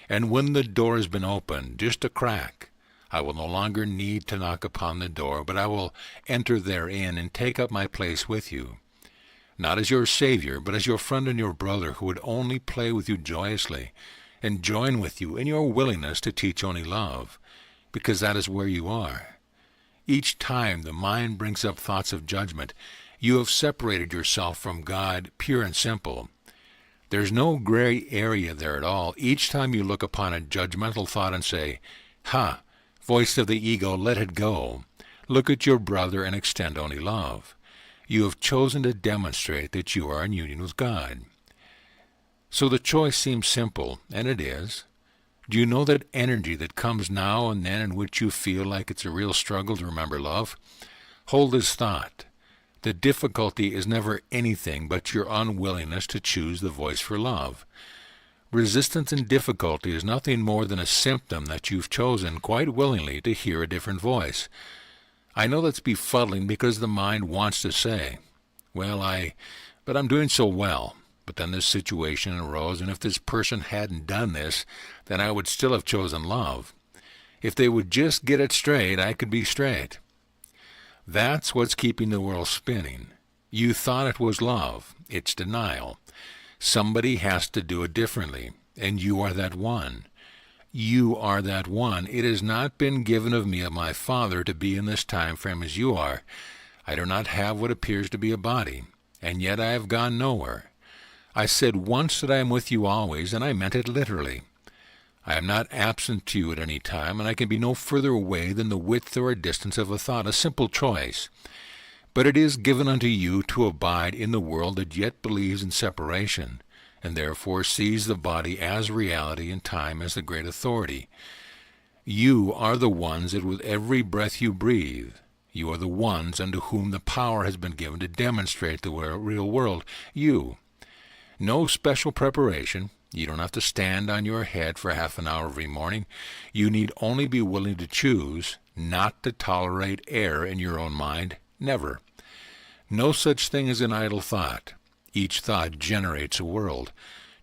And when the door has been opened, just a crack, I will no longer need to knock upon the door, but I will enter therein and take up my place with you, not as your Savior, but as your friend and your brother who would only play with you joyously and join with you in your willingness to teach only love, because that is where you are. Each time the mind brings up thoughts of judgment, you have separated yourself from God, pure and simple. There's no gray area there at all. Each time you look upon a judgmental thought and say, "Ha, voice of the ego, let it go. Look at your brother and extend only love." You have chosen to demonstrate that you are in union with God. So the choice seems simple, and it is. Do you know that energy that comes now and then in which you feel like it's a real struggle to remember love? Hold this thought. The difficulty is never anything but your unwillingness to choose the voice for love. Resistance and difficulty is nothing more than a symptom that you've chosen quite willingly to hear a different voice. I know that's befuddling because the mind wants to say, "Well, but I'm doing so well. But then this situation arose, and if this person hadn't done this, then I would still have chosen love. If they would just get it straight, I could be straight." That's what's keeping the world spinning. You thought it was love. It's denial. Somebody has to do it differently, and you are that one. You are that one. It has not been given of me of my Father to be in this time frame as you are. I do not have what appears to be a body, and yet I have gone nowhere. I said once that I am with you always, and I meant it literally. I am not absent to you at any time, and I can be no further away than the width or distance of a thought, a simple choice. But it is given unto you to abide in the world that yet believes in separation, and therefore sees the body as reality and time as the great authority. You are the ones that with every breath you breathe, you are the ones unto whom the power has been given to demonstrate the real world. You. No special preparation. You don't have to stand on your head for half an hour every morning. You need only be willing to choose not to tolerate error in your own mind. Never. No such thing as an idle thought. Each thought generates a world.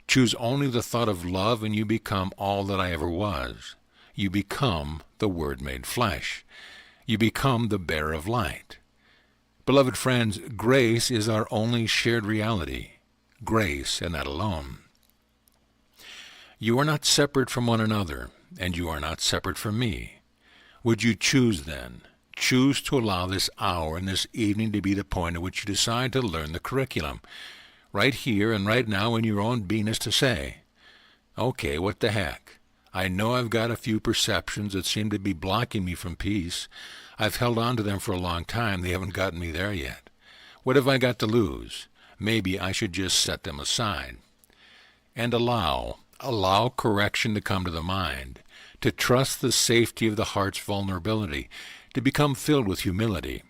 Choose only the thought of love, and you become all that I ever was. You become the Word made flesh. You become the bearer of light. Beloved friends, grace is our only shared reality. Grace, and that alone. You are not separate from one another, and you are not separate from me. Would you choose then? Choose to allow this hour and this evening to be the point at which you decide to learn the curriculum. Right here and right now in your own beingness to say, "Okay, what the heck? I know I've got a few perceptions that seem to be blocking me from peace. I've held on to them for a long time. They haven't gotten me there yet. What have I got to lose? Maybe I should just set them aside." And allow correction to come to the mind, to trust the safety of the heart's vulnerability, to become filled with humility.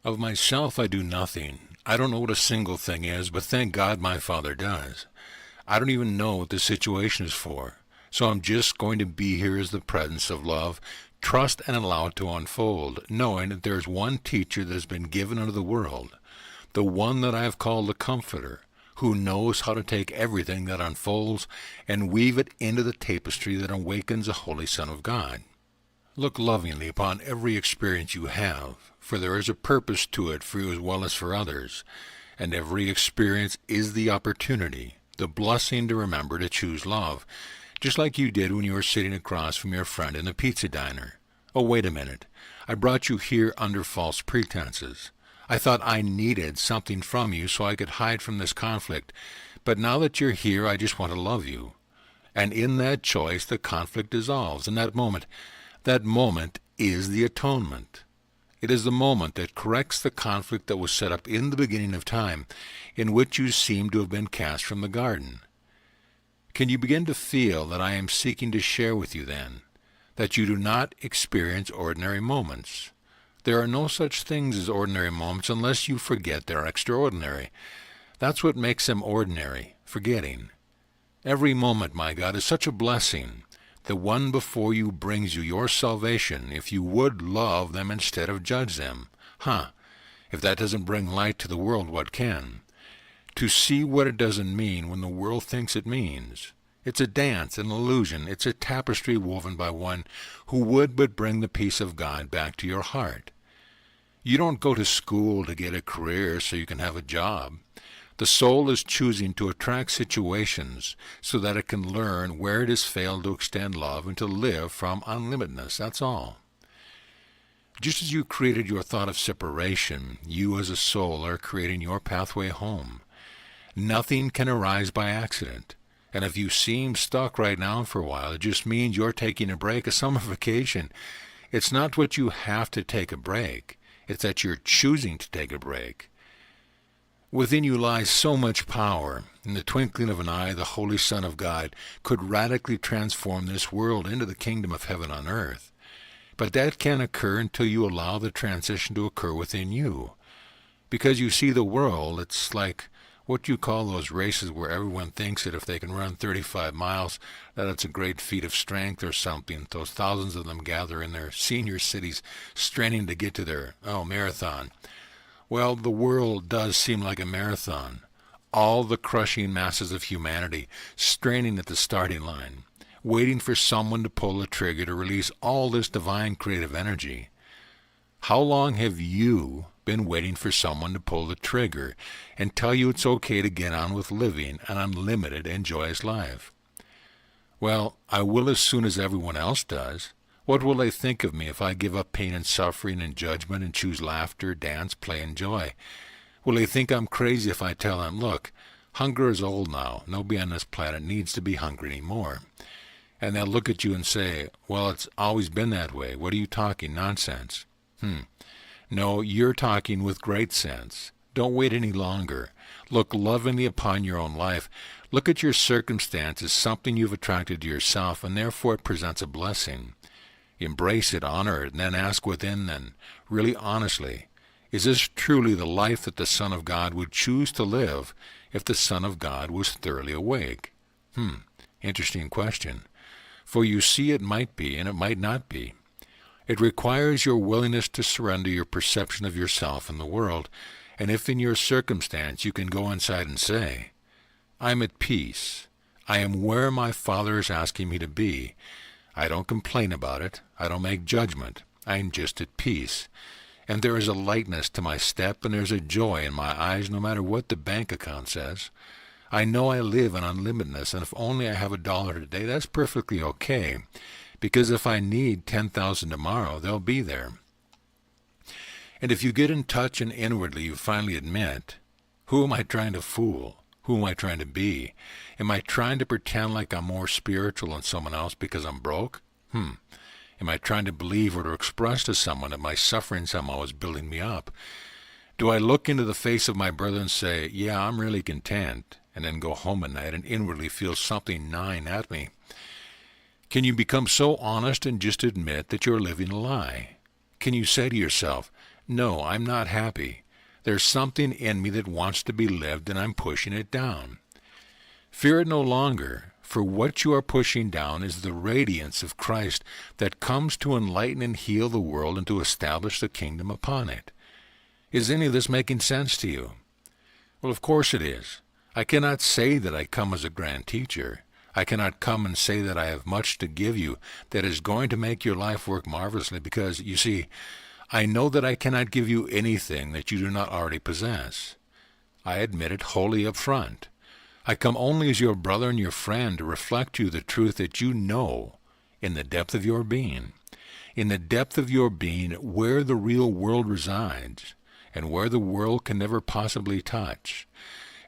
Of myself I do nothing. I don't know what a single thing is, but thank God my Father does. I don't even know what the situation is for, so I'm just going to be here as the presence of love, trust and allow it to unfold, knowing that there is one teacher that has been given unto the world, the one that I have called the Comforter, who knows how to take everything that unfolds and weave it into the tapestry that awakens a holy Son of God. Look lovingly upon every experience you have, for there is a purpose to it for you as well as for others, and every experience is the opportunity, the blessing to remember to choose love, just like you did when you were sitting across from your friend in the pizza diner. Oh, wait a minute. I brought you here under false pretenses. I thought I needed something from you so I could hide from this conflict, but now that you're here, I just want to love you. And in that choice, the conflict dissolves. In that moment is the atonement. It is the moment that corrects the conflict that was set up in the beginning of time, in which you seem to have been cast from the garden. Can you begin to feel that I am seeking to share with you then, that you do not experience ordinary moments? There are no such things as ordinary moments unless you forget they're extraordinary. That's what makes them ordinary, forgetting. Every moment, my God, is such a blessing. The one before you brings you your salvation if you would love them instead of judge them. If that doesn't bring light to the world, what can? to see what it doesn't mean when the world thinks it means. It's a dance, an illusion. It's a tapestry woven by one who would but bring the peace of God back to your heart. You don't go to school to get a career so you can have a job. The soul is choosing to attract situations so that it can learn where it has failed to extend love and to live from unlimitedness. That's all. Just as you created your thought of separation, you as a soul are creating your pathway home. Nothing can arise by accident. And if you seem stuck right now for a while, it just means you're taking a break, a summer vacation. It's not what you have to take a break. It's that you're choosing to take a break. Within you lies so much power. In the twinkling of an eye, the Holy Son of God could radically transform this world into the kingdom of heaven on earth. But that can't occur until you allow the transition to occur within you. Because you see, the world, it's like what you call those races where everyone thinks that if they can run 35 miles, that it's a great feat of strength or something. Those thousands of them gather in their senior cities, straining to get to their, marathon. Well, the world does seem like a marathon. All the crushing masses of humanity straining at the starting line, waiting for someone to pull the trigger to release all this divine creative energy. How long have you been waiting for someone to pull the trigger and tell you it's okay to get on with living an unlimited and joyous life? Well, I will as soon as everyone else does. What will they think of me if I give up pain and suffering and judgment and choose laughter, dance, play, and joy? Will they think I'm crazy if I tell them, look, hunger is old now. Nobody on this planet needs to be hungry anymore. And they'll look at you and say, well, it's always been that way. What are you talking? Nonsense. No, you're talking with great sense. Don't wait any longer. Look lovingly upon your own life. Look at your circumstances, something you've attracted to yourself, and therefore it presents a blessing. Embrace it, honor it, and then ask within, and really honestly, is this truly the life that the Son of God would choose to live if the Son of God was thoroughly awake? Interesting question. For you see, it might be, and it might not be. It requires your willingness to surrender your perception of yourself and the world, and if in your circumstance you can go inside and say, I'm at peace. I am where my Father is asking me to be. I don't complain about it. I don't make judgment. I am just at peace. And there is a lightness to my step, and there's a joy in my eyes no matter what the bank account says. I know I live in unlimitedness, and if only I have $1 today, that's perfectly okay. Because if I need 10,000 tomorrow, they'll be there. And if you get in touch and inwardly you finally admit, who am I trying to fool? Who am I trying to be? Am I trying to pretend like I'm more spiritual than someone else because I'm broke? Am I trying to believe or to express to someone that my suffering somehow is building me up? Do I look into the face of my brother and say, yeah, I'm really content, and then go home at night and inwardly feel something gnawing at me? Can you become so honest and just admit that you're living a lie? Can you say to yourself, no, I'm not happy. There's something in me that wants to be lived, and I'm pushing it down. Fear it no longer, for what you are pushing down is the radiance of Christ that comes to enlighten and heal the world and to establish the kingdom upon it. Is any of this making sense to you? Well, of course it is. I cannot say that I come as a grand teacher. I cannot come and say that I have much to give you that is going to make your life work marvelously because, you see, I know that I cannot give you anything that you do not already possess. I admit it wholly up front. I come only as your brother and your friend to reflect to you the truth that you know in the depth of your being. In the depth of your being where the real world resides and where the world can never possibly touch.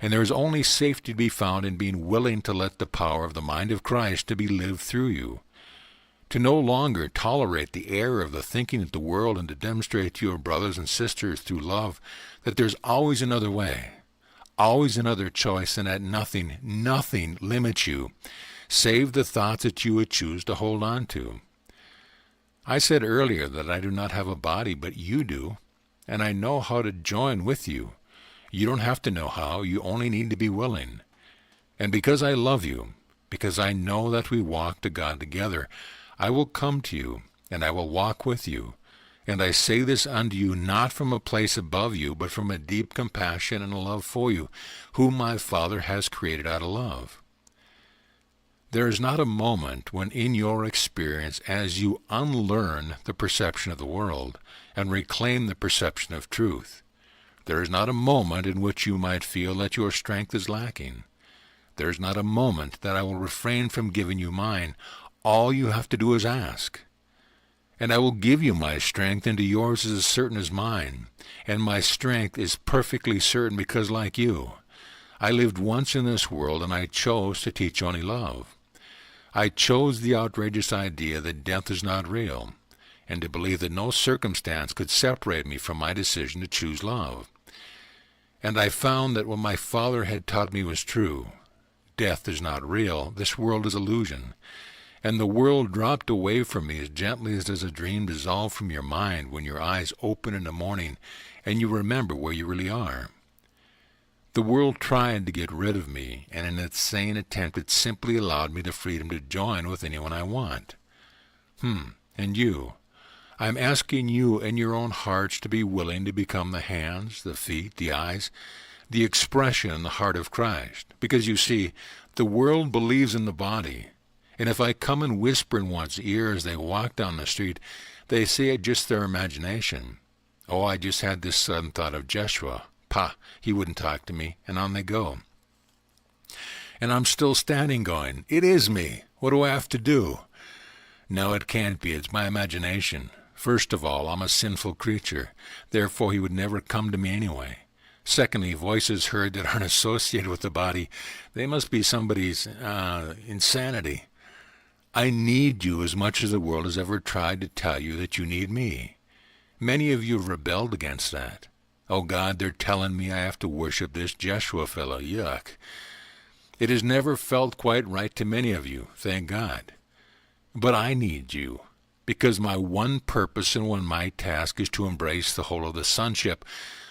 And there is only safety to be found in being willing to let the power of the mind of Christ to be lived through you. To no longer tolerate the error of the thinking of the world and to demonstrate to your brothers and sisters through love that there's always another way, always another choice, and that nothing limits you, save the thoughts that you would choose to hold on to. I said earlier that I do not have a body, but you do, and I know how to join with you. You don't have to know how, you only need to be willing. And because I love you, because I know that we walk to God together, I will come to you, and I will walk with you, And I say this unto you not from a place above you, but from a deep compassion and a love for you, whom my Father has created out of love. There is not a moment when in your experience, as you unlearn the perception of the world and reclaim the perception of truth, there is not a moment in which you might feel that your strength is lacking. There is not a moment that I will refrain from giving you mine. All you have to do is ask. And I will give you my strength, and yours is as certain as mine. And my strength is perfectly certain because, like you, I lived once in this world, and I chose to teach only love. I chose the outrageous idea that death is not real, and to believe that no circumstance could separate me from my decision to choose love. And I found that what my Father had taught me was true. Death is not real. This world is illusion. And the world dropped away from me as gently as does a dream dissolve from your mind when your eyes open in the morning and you remember where you really are. The world tried to get rid of me, and in its sane attempt it simply allowed me the freedom to join with anyone I want. And you? I'm asking you in your own hearts to be willing to become the hands, the feet, the eyes, the expression in the heart of Christ. Because you see, the world believes in the body. And if I come and whisper in one's ear as they walk down the street, they say it's just their imagination. Oh, I just had this sudden thought of Jeshua. Pah, he wouldn't talk to me, and on they go. And I'm still standing going, it is me. What do I have to do? No, it can't be. It's my imagination. First of all, I'm a sinful creature. Therefore, he would never come to me anyway. Secondly, voices heard that aren't associated with the body, they must be somebody's insanity. I need you as much as the world has ever tried to tell you that you need me. Many of you have rebelled against that. Oh God, they're telling me I have to worship this Jeshua fellow. Yuck. It has never felt quite right to many of you, thank God. But I need you, because my one purpose and my task is to embrace the whole of the sonship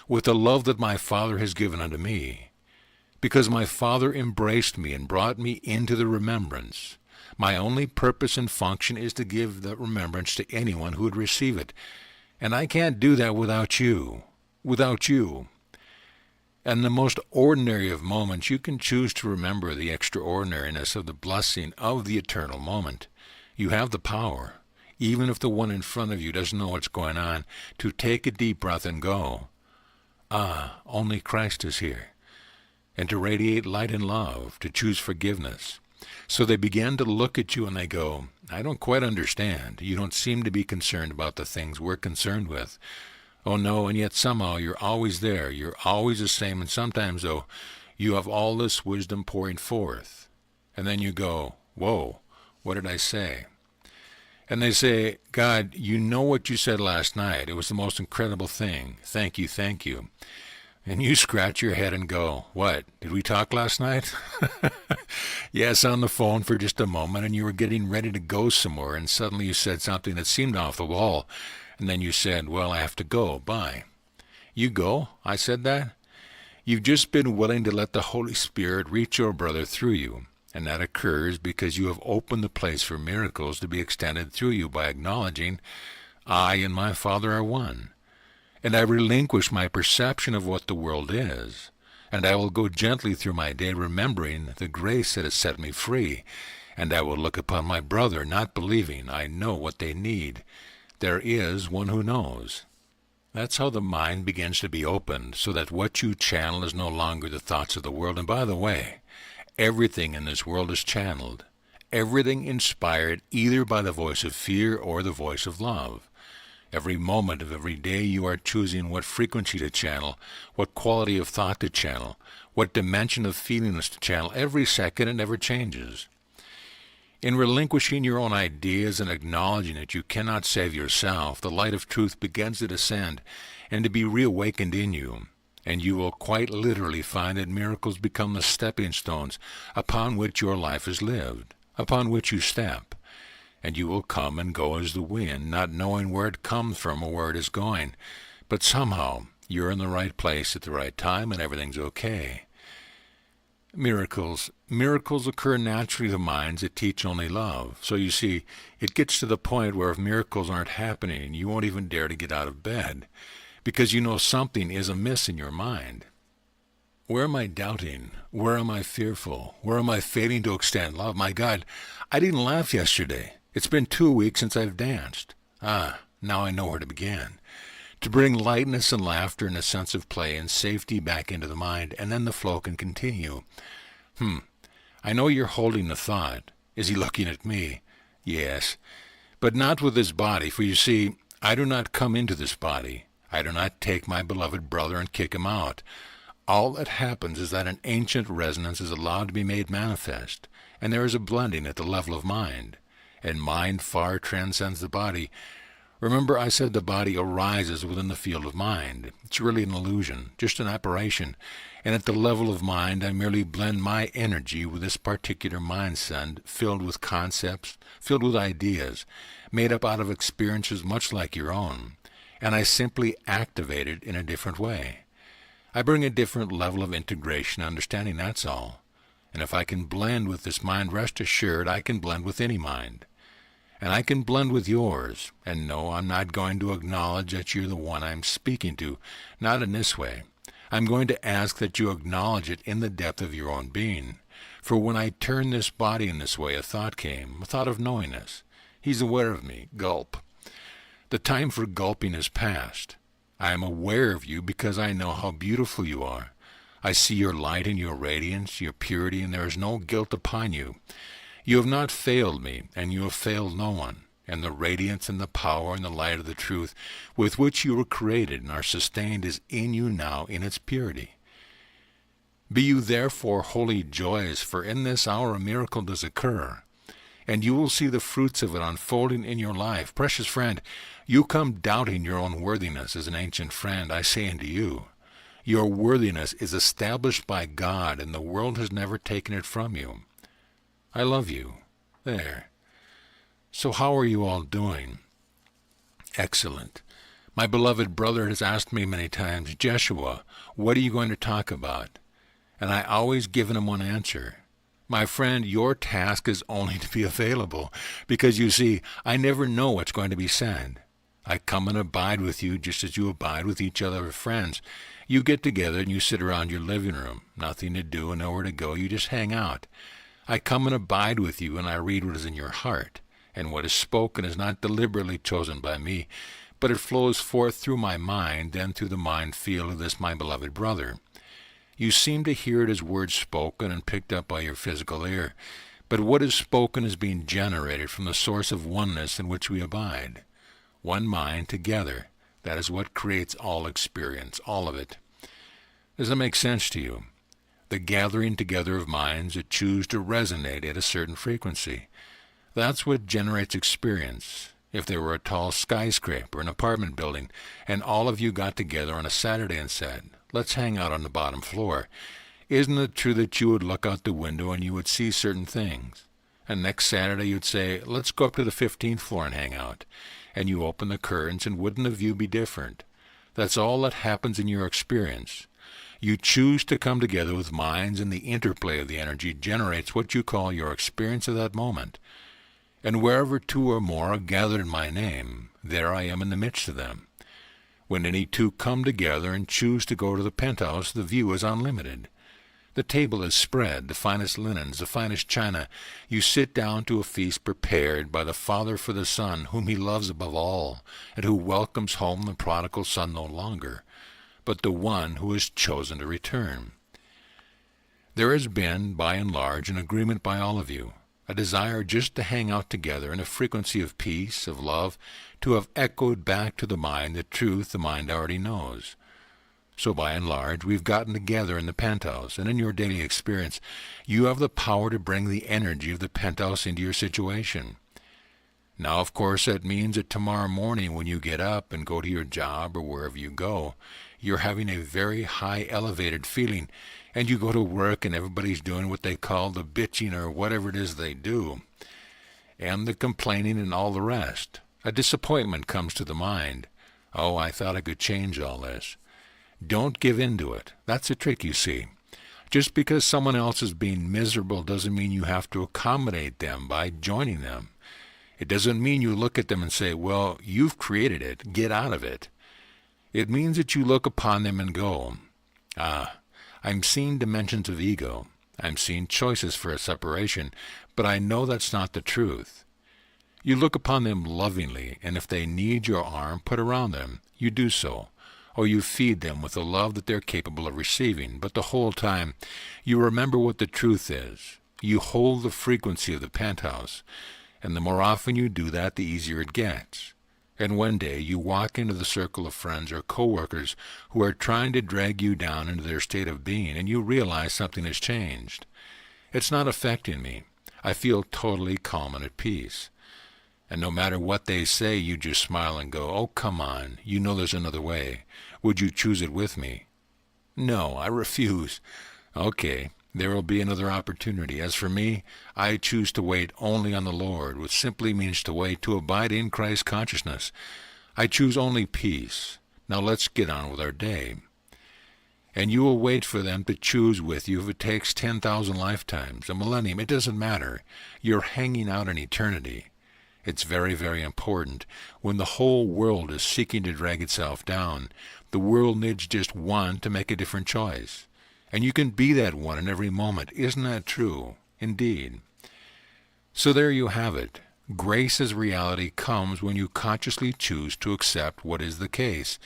with the love that my Father has given unto me. Because my Father embraced me and brought me into the remembrance. My only purpose and function is to give that remembrance to anyone who would receive it. And I can't do that without you. Without you. And in the most ordinary of moments, you can choose to remember the extraordinariness of the blessing of the eternal moment. You have the power, even if the one in front of you doesn't know what's going on, to take a deep breath and go, ah, only Christ is here. And to radiate light and love, to choose forgiveness. So they begin to look at you and they go, I don't quite understand. You don't seem to be concerned about the things we're concerned with. Oh no, and yet somehow you're always there. You're always the same, and sometimes, though, you have all this wisdom pouring forth. And then you go, whoa, what did I say? And they say, God, you know what you said last night. It was the most incredible thing. Thank you, thank you. And you scratch your head and go, what, did we talk last night? Yes, on the phone for just a moment, and you were getting ready to go somewhere, and suddenly you said something that seemed off the wall. And then you said, well, I have to go. Bye. You go? I said that? You've just been willing to let the Holy Spirit reach your brother through you. And that occurs because you have opened the place for miracles to be extended through you by acknowledging, I and my Father are one. And I relinquish my perception of what the world is. And I will go gently through my day remembering the grace that has set me free. And I will look upon my brother, not believing I know what they need. There is one who knows. That's how the mind begins to be opened, so that what you channel is no longer the thoughts of the world. And by the way, everything in this world is channeled. Everything inspired either by the voice of fear or the voice of love. Every moment of every day you are choosing what frequency to channel, what quality of thought to channel, what dimension of feelings to channel. Every second it never changes. In relinquishing your own ideas and acknowledging that you cannot save yourself, the light of truth begins to descend and to be reawakened in you, and you will quite literally find that miracles become the stepping stones upon which your life is lived, upon which you step, and you will come and go as the wind, not knowing where it comes from or where it is going, but somehow you're in the right place at the right time and everything's okay. Miracles occur naturally to minds that teach only love. So you see, it gets to the point where if miracles aren't happening, you won't even dare to get out of bed, because you know something is amiss in your mind. Where am I doubting? Where am I fearful? Where am I failing to extend love? My God, I didn't laugh yesterday. It's been 2 weeks since I've danced. Now I know where to begin. To bring lightness and laughter and a sense of play and safety back into the mind, and then the flow can continue. I know you're holding the thought. Is he looking at me? Yes, but not with this body, for you see, I do not come into this body. I do not take my beloved brother and kick him out. All that happens is that an ancient resonance is allowed to be made manifest, and there is a blending at the level of mind, and mind far transcends the body. Remember, I said the body arises within the field of mind. It's really an illusion, just an apparition, and at the level of mind I merely blend my energy with this particular mind send, filled with concepts, filled with ideas, made up out of experiences much like your own, and I simply activate it in a different way. I bring a different level of integration and understanding, that's all. And if I can blend with this mind, rest assured I can blend with any mind. And I can blend with yours. And no, I'm not going to acknowledge that you're the one I'm speaking to. Not in this way. I'm going to ask that you acknowledge it in the depth of your own being. For when I turned this body in this way, a thought came, a thought of knowingness. He's aware of me. Gulp. The time for gulping is past. I am aware of you because I know how beautiful you are. I see your light and your radiance, your purity, and there is no guilt upon you. You have not failed me, and you have failed no one. And the radiance and the power and the light of the truth with which you were created and are sustained is in you now in its purity. Be you therefore wholly joyous, for in this hour a miracle does occur, and you will see the fruits of it unfolding in your life. Precious friend, you come doubting your own worthiness as an ancient friend. I say unto you, your worthiness is established by God, and the world has never taken it from you. I love you. There. So how are you all doing? Excellent. My beloved brother has asked me many times, Jeshua, what are you going to talk about? And I always given him one answer. My friend, your task is only to be available, because you see, I never know what's going to be said. I come and abide with you just as you abide with each other as friends. You get together and you sit around your living room, nothing to do and nowhere to go, you just hang out. I come and abide with you, and I read what is in your heart, and what is spoken is not deliberately chosen by me, but it flows forth through my mind, then through the mind field of this my beloved brother. You seem to hear it as words spoken and picked up by your physical ear, but what is spoken is being generated from the source of oneness in which we abide. One mind together, that is what creates all experience, all of it. Does that make sense to you? The gathering together of minds that choose to resonate at a certain frequency. That's what generates experience. If there were a tall skyscraper, an apartment building, and all of you got together on a Saturday and said, let's hang out on the bottom floor, isn't it true that you would look out the window and you would see certain things? And next Saturday you'd say, let's go up to the 15th floor and hang out. And you open the curtains, and wouldn't the view be different? That's all that happens in your experience. You choose to come together with minds, and the interplay of the energy generates what you call your experience of that moment. And wherever two or more are gathered in my name, there I am in the midst of them. When any two come together and choose to go to the penthouse, the view is unlimited. The table is spread, the finest linens, the finest china. You sit down to a feast prepared by the Father for the Son, whom he loves above all, and who welcomes home the prodigal son no longer, but the one who has chosen to return. There has been, by and large, an agreement by all of you, a desire just to hang out together in a frequency of peace, of love, to have echoed back to the mind the truth the mind already knows. So by and large, we've gotten together in the penthouse, and in your daily experience, you have the power to bring the energy of the penthouse into your situation. Now, of course, that means that tomorrow morning when you get up and go to your job or wherever you go, you're having a very high elevated feeling, and you go to work and everybody's doing what they call the bitching or whatever it is they do, and the complaining and all the rest. A disappointment comes to the mind. Oh, I thought I could change all this. Don't give in to it. That's the trick, you see. Just because someone else is being miserable doesn't mean you have to accommodate them by joining them. It doesn't mean you look at them and say, well, you've created it, get out of it. It means that you look upon them and go, I'm seeing dimensions of ego. I'm seeing choices for a separation, but I know that's not the truth. You look upon them lovingly, and if they need your arm put around them, you do so, or you feed them with the love that they're capable of receiving, but the whole time you remember what the truth is. You hold the frequency of the penthouse, and the more often you do that, the easier it gets. And one day you walk into the circle of friends or coworkers who are trying to drag you down into their state of being, and you realize something has changed. It's not affecting me. I feel totally calm and at peace. And no matter what they say, you just smile and go, oh, come on, you know there's another way. Would you choose it with me? No, I refuse. Okay, there will be another opportunity. As for me, I choose to wait only on the Lord, which simply means to wait, to abide in Christ consciousness. I choose only peace. Now let's get on with our day. And you will wait for them to choose with you if it takes 10,000 lifetimes, a millennium. It doesn't matter. You're hanging out in eternity. It's very, very important. When the whole world is seeking to drag itself down, the world needs just one to make a different choice. And you can be that one in every moment. Isn't that true? Indeed. So there you have it. Grace as reality comes when you consciously choose to accept what is the case.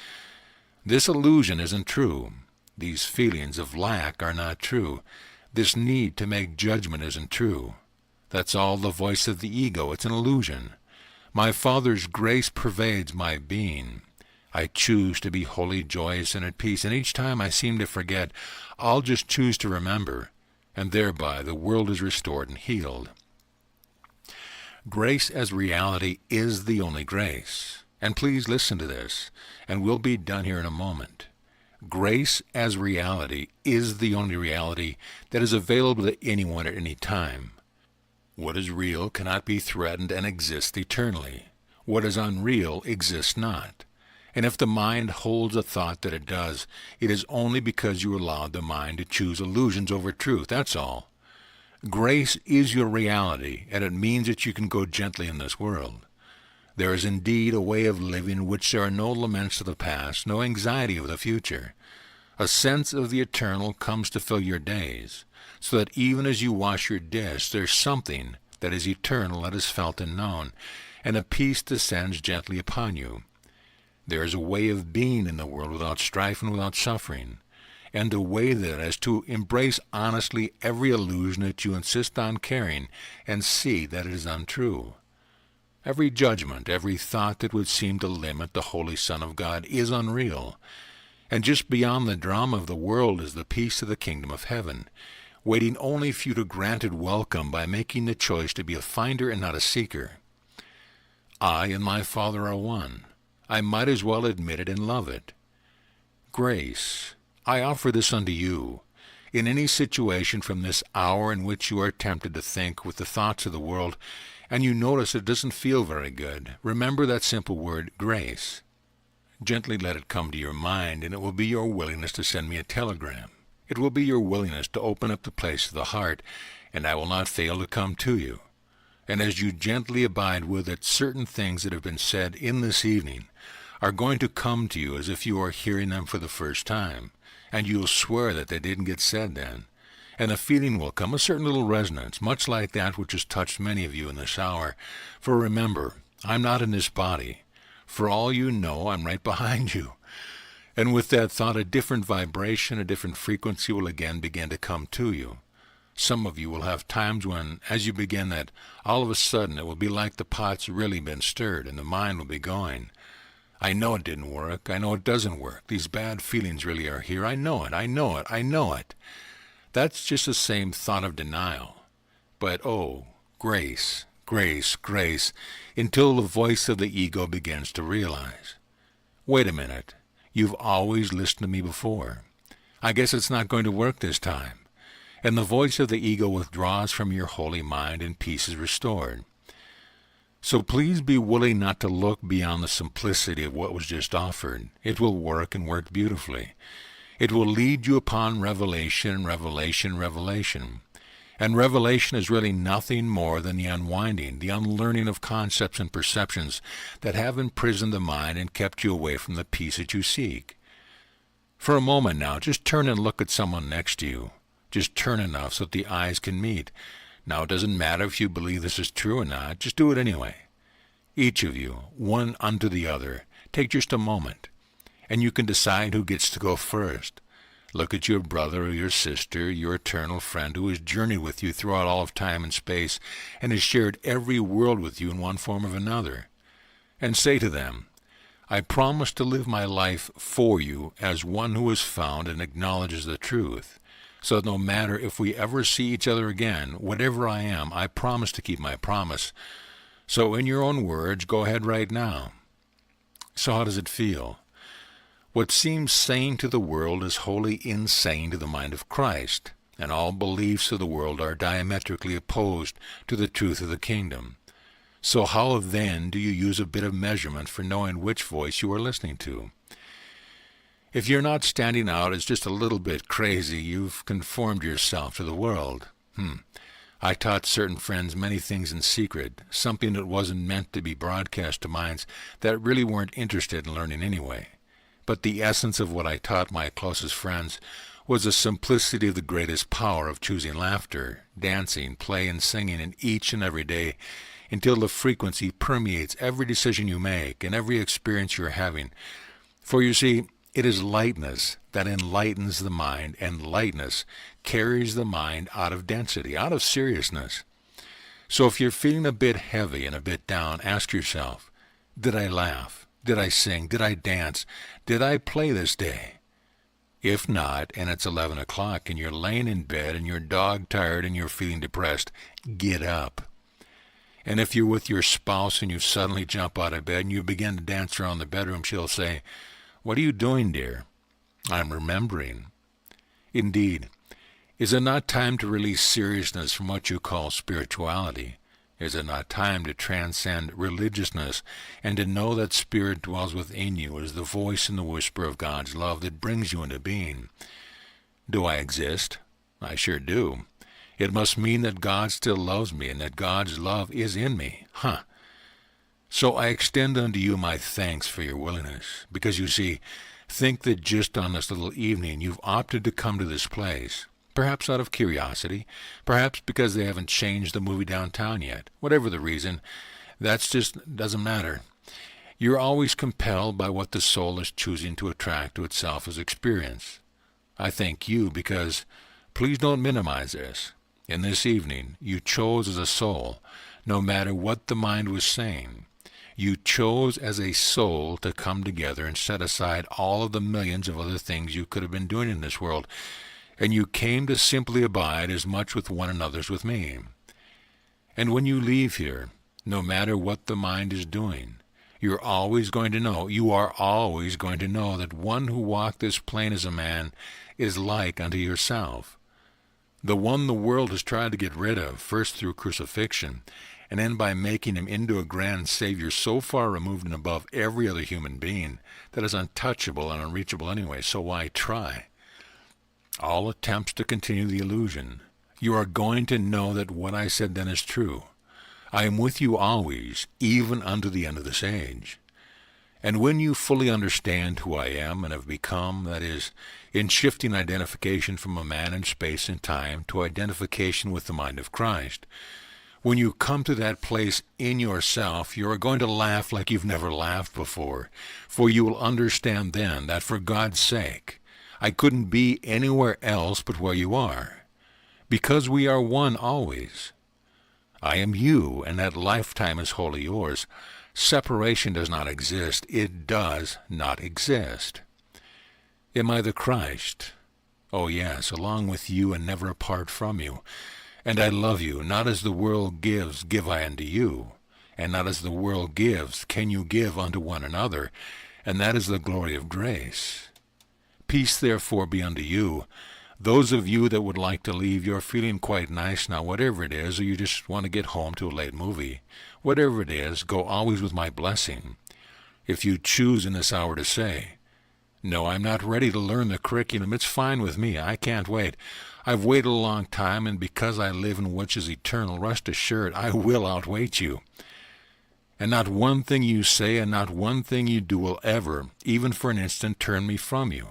This illusion isn't true. These feelings of lack are not true. This need to make judgment isn't true. That's all the voice of the ego. It's an illusion. My Father's grace pervades my being. I choose to be wholly joyous and at peace, and each time I seem to forget, I'll just choose to remember, and thereby the world is restored and healed. Grace as reality is the only grace. And please listen to this, and we'll be done here in a moment. Grace as reality is the only reality that is available to anyone at any time. What is real cannot be threatened and exists eternally. What is unreal exists not. And if the mind holds a thought that it does, it is only because you allowed the mind to choose illusions over truth, that's all. Grace is your reality, and it means that you can go gently in this world. There is indeed a way of living in which there are no laments of the past, no anxiety of the future. A sense of the eternal comes to fill your days, so that even as you wash your dish, there's something that is eternal that is felt and known, and a peace descends gently upon you. There is a way of being in the world without strife and without suffering, and the way that is to embrace honestly every illusion that you insist on carrying and see that it is untrue. Every judgment, every thought that would seem to limit the Holy Son of God is unreal, and just beyond the drama of the world is the peace of the kingdom of heaven, waiting only for you to grant it welcome by making the choice to be a finder and not a seeker. I and my Father are one. I might as well admit it and love it. Grace, I offer this unto you. In any situation from this hour in which you are tempted to think with the thoughts of the world, and you notice it doesn't feel very good, remember that simple word, grace. Gently let it come to your mind, and it will be your willingness to send me a telegram. It will be your willingness to open up the place of the heart, and I will not fail to come to you. And as you gently abide with it, certain things that have been said in this evening are going to come to you as if you are hearing them for the first time, and you'll swear that they didn't get said then. And a feeling will come, a certain little resonance, much like that which has touched many of you in this hour. For remember, I'm not in this body. For all you know, I'm right behind you. And with that thought, a different vibration, a different frequency will again begin to come to you. Some of you will have times when, as you begin that, all of a sudden it will be like the pot's really been stirred and the mind will be going. I know it didn't work. I know it doesn't work. These bad feelings really are here. I know it. I know it. I know it. That's just the same thought of denial. But oh, grace, grace, grace, until the voice of the ego begins to realize. Wait a minute. You've always listened to me before. I guess it's not going to work this time. And the voice of the ego withdraws from your holy mind and peace is restored. So please be willing not to look beyond the simplicity of what was just offered. It will work and work beautifully. It will lead you upon revelation, revelation, revelation. And revelation is really nothing more than the unwinding, the unlearning of concepts and perceptions that have imprisoned the mind and kept you away from the peace that you seek. For a moment now, just turn and look at someone next to you. Just turn enough so that the eyes can meet. Now, it doesn't matter if you believe this is true or not. Just do it anyway. Each of you, one unto the other, take just a moment, and you can decide who gets to go first. Look at your brother or your sister, your eternal friend who has journeyed with you throughout all of time and space and has shared every world with you in one form or another. And say to them, I promise to live my life for you as one who has found and acknowledges the truth. So no matter if we ever see each other again, whatever I am, I promise to keep my promise. So in your own words, go ahead right now. So how does it feel? What seems sane to the world is wholly insane to the mind of Christ, and all beliefs of the world are diametrically opposed to the truth of the kingdom. So how then do you use a bit of measurement for knowing which voice you are listening to? If you're not standing out as just a little bit crazy, you've conformed yourself to the world. I taught certain friends many things in secret, something that wasn't meant to be broadcast to minds that really weren't interested in learning anyway. But the essence of what I taught my closest friends was the simplicity of the greatest power of choosing laughter, dancing, play, and singing in each and every day until the frequency permeates every decision you make and every experience you're having. For you see, it is lightness that enlightens the mind, and lightness carries the mind out of density, out of seriousness. So if you're feeling a bit heavy and a bit down, ask yourself, did I laugh? Did I sing? Did I dance? Did I play this day? If not, and it's 11 o'clock and you're laying in bed and you're dog-tired and you're feeling depressed, get up. And if you're with your spouse and you suddenly jump out of bed and you begin to dance around the bedroom, she'll say, what are you doing, dear? I'm remembering. Indeed, is it not time to release seriousness from what you call spirituality? Is it not time to transcend religiousness and to know that Spirit dwells within you as the voice and the whisper of God's love that brings you into being? Do I exist? I sure do. It must mean that God still loves me and that God's love is in me. So I extend unto you my thanks for your willingness, because you see, think that just on this little evening you've opted to come to this place. Perhaps out of curiosity, perhaps because they haven't changed the movie downtown yet. Whatever the reason, that's just doesn't matter. You're always compelled by what the soul is choosing to attract to itself as experience. I thank you because, please don't minimize this. In this evening, you chose as a soul, no matter what the mind was saying. You chose as a soul to come together and set aside all of the millions of other things you could have been doing in this world, and you came to simply abide as much with one another as with me. And when you leave here, no matter what the mind is doing, you are always going to know that one who walked this plane as a man is like unto yourself. The one the world has tried to get rid of, first through crucifixion, and then by making him into a grand Savior so far removed and above every other human being that is untouchable and unreachable anyway, so why try? All attempts to continue the illusion. You are going to know that what I said then is true. I am with you always, even unto the end of this age. And when you fully understand who I am and have become, that is, in shifting identification from a man in space and time to identification with the mind of Christ, when you come to that place in yourself, you are going to laugh like you've never laughed before, for you will understand then that for God's sake, I couldn't be anywhere else but where you are, because we are one always. I am you, and that lifetime is wholly yours. Separation does not exist. It does not exist. Am I the Christ? Oh yes, along with you and never apart from you. And I love you, not as the world gives, give I unto you, and not as the world gives, can you give unto one another, and that is the glory of grace. Peace therefore be unto you. Those of you that would like to leave, you're feeling quite nice now, whatever it is, or you just want to get home to a late movie. Whatever it is, go always with my blessing. If you choose in this hour to say, No, I'm not ready to learn the curriculum. It's fine with me. I can't wait. I've waited a long time, and because I live in which is eternal, rest assured I will outwait you. And not one thing you say and not one thing you do will ever, even for an instant, turn me from you.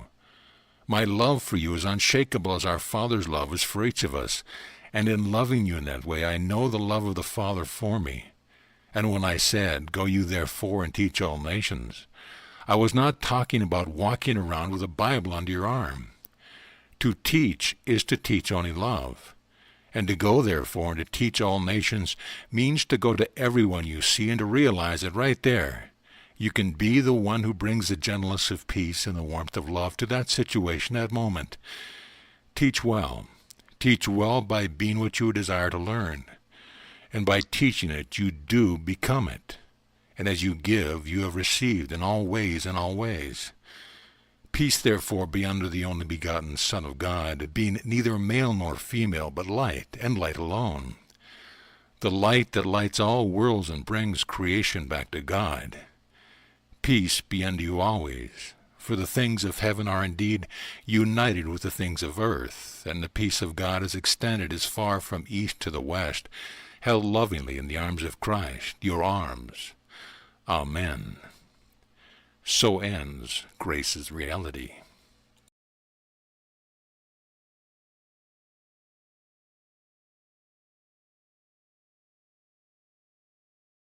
My love for you is unshakable as our Father's love is for each of us, and in loving you in that way I know the love of the Father for me. And when I said, "Go you therefore and teach all nations," I was not talking about walking around with a Bible under your arm. To teach is to teach only love. And to go, therefore, and to teach all nations means to go to everyone you see and to realize that right there you can be the one who brings the gentleness of peace and the warmth of love to that situation, that moment. Teach well. Teach well by being what you desire to learn. And by teaching it, you do become it. And as you give, you have received in all ways, in all ways. Peace, therefore, be unto the only begotten Son of God, being neither male nor female, but light, and light alone. The light that lights all worlds and brings creation back to God. Peace be unto you always, for the things of heaven are indeed united with the things of earth, and the peace of God is extended as far from east to the west, held lovingly in the arms of Christ, your arms. Amen. So ends Grace's Reality.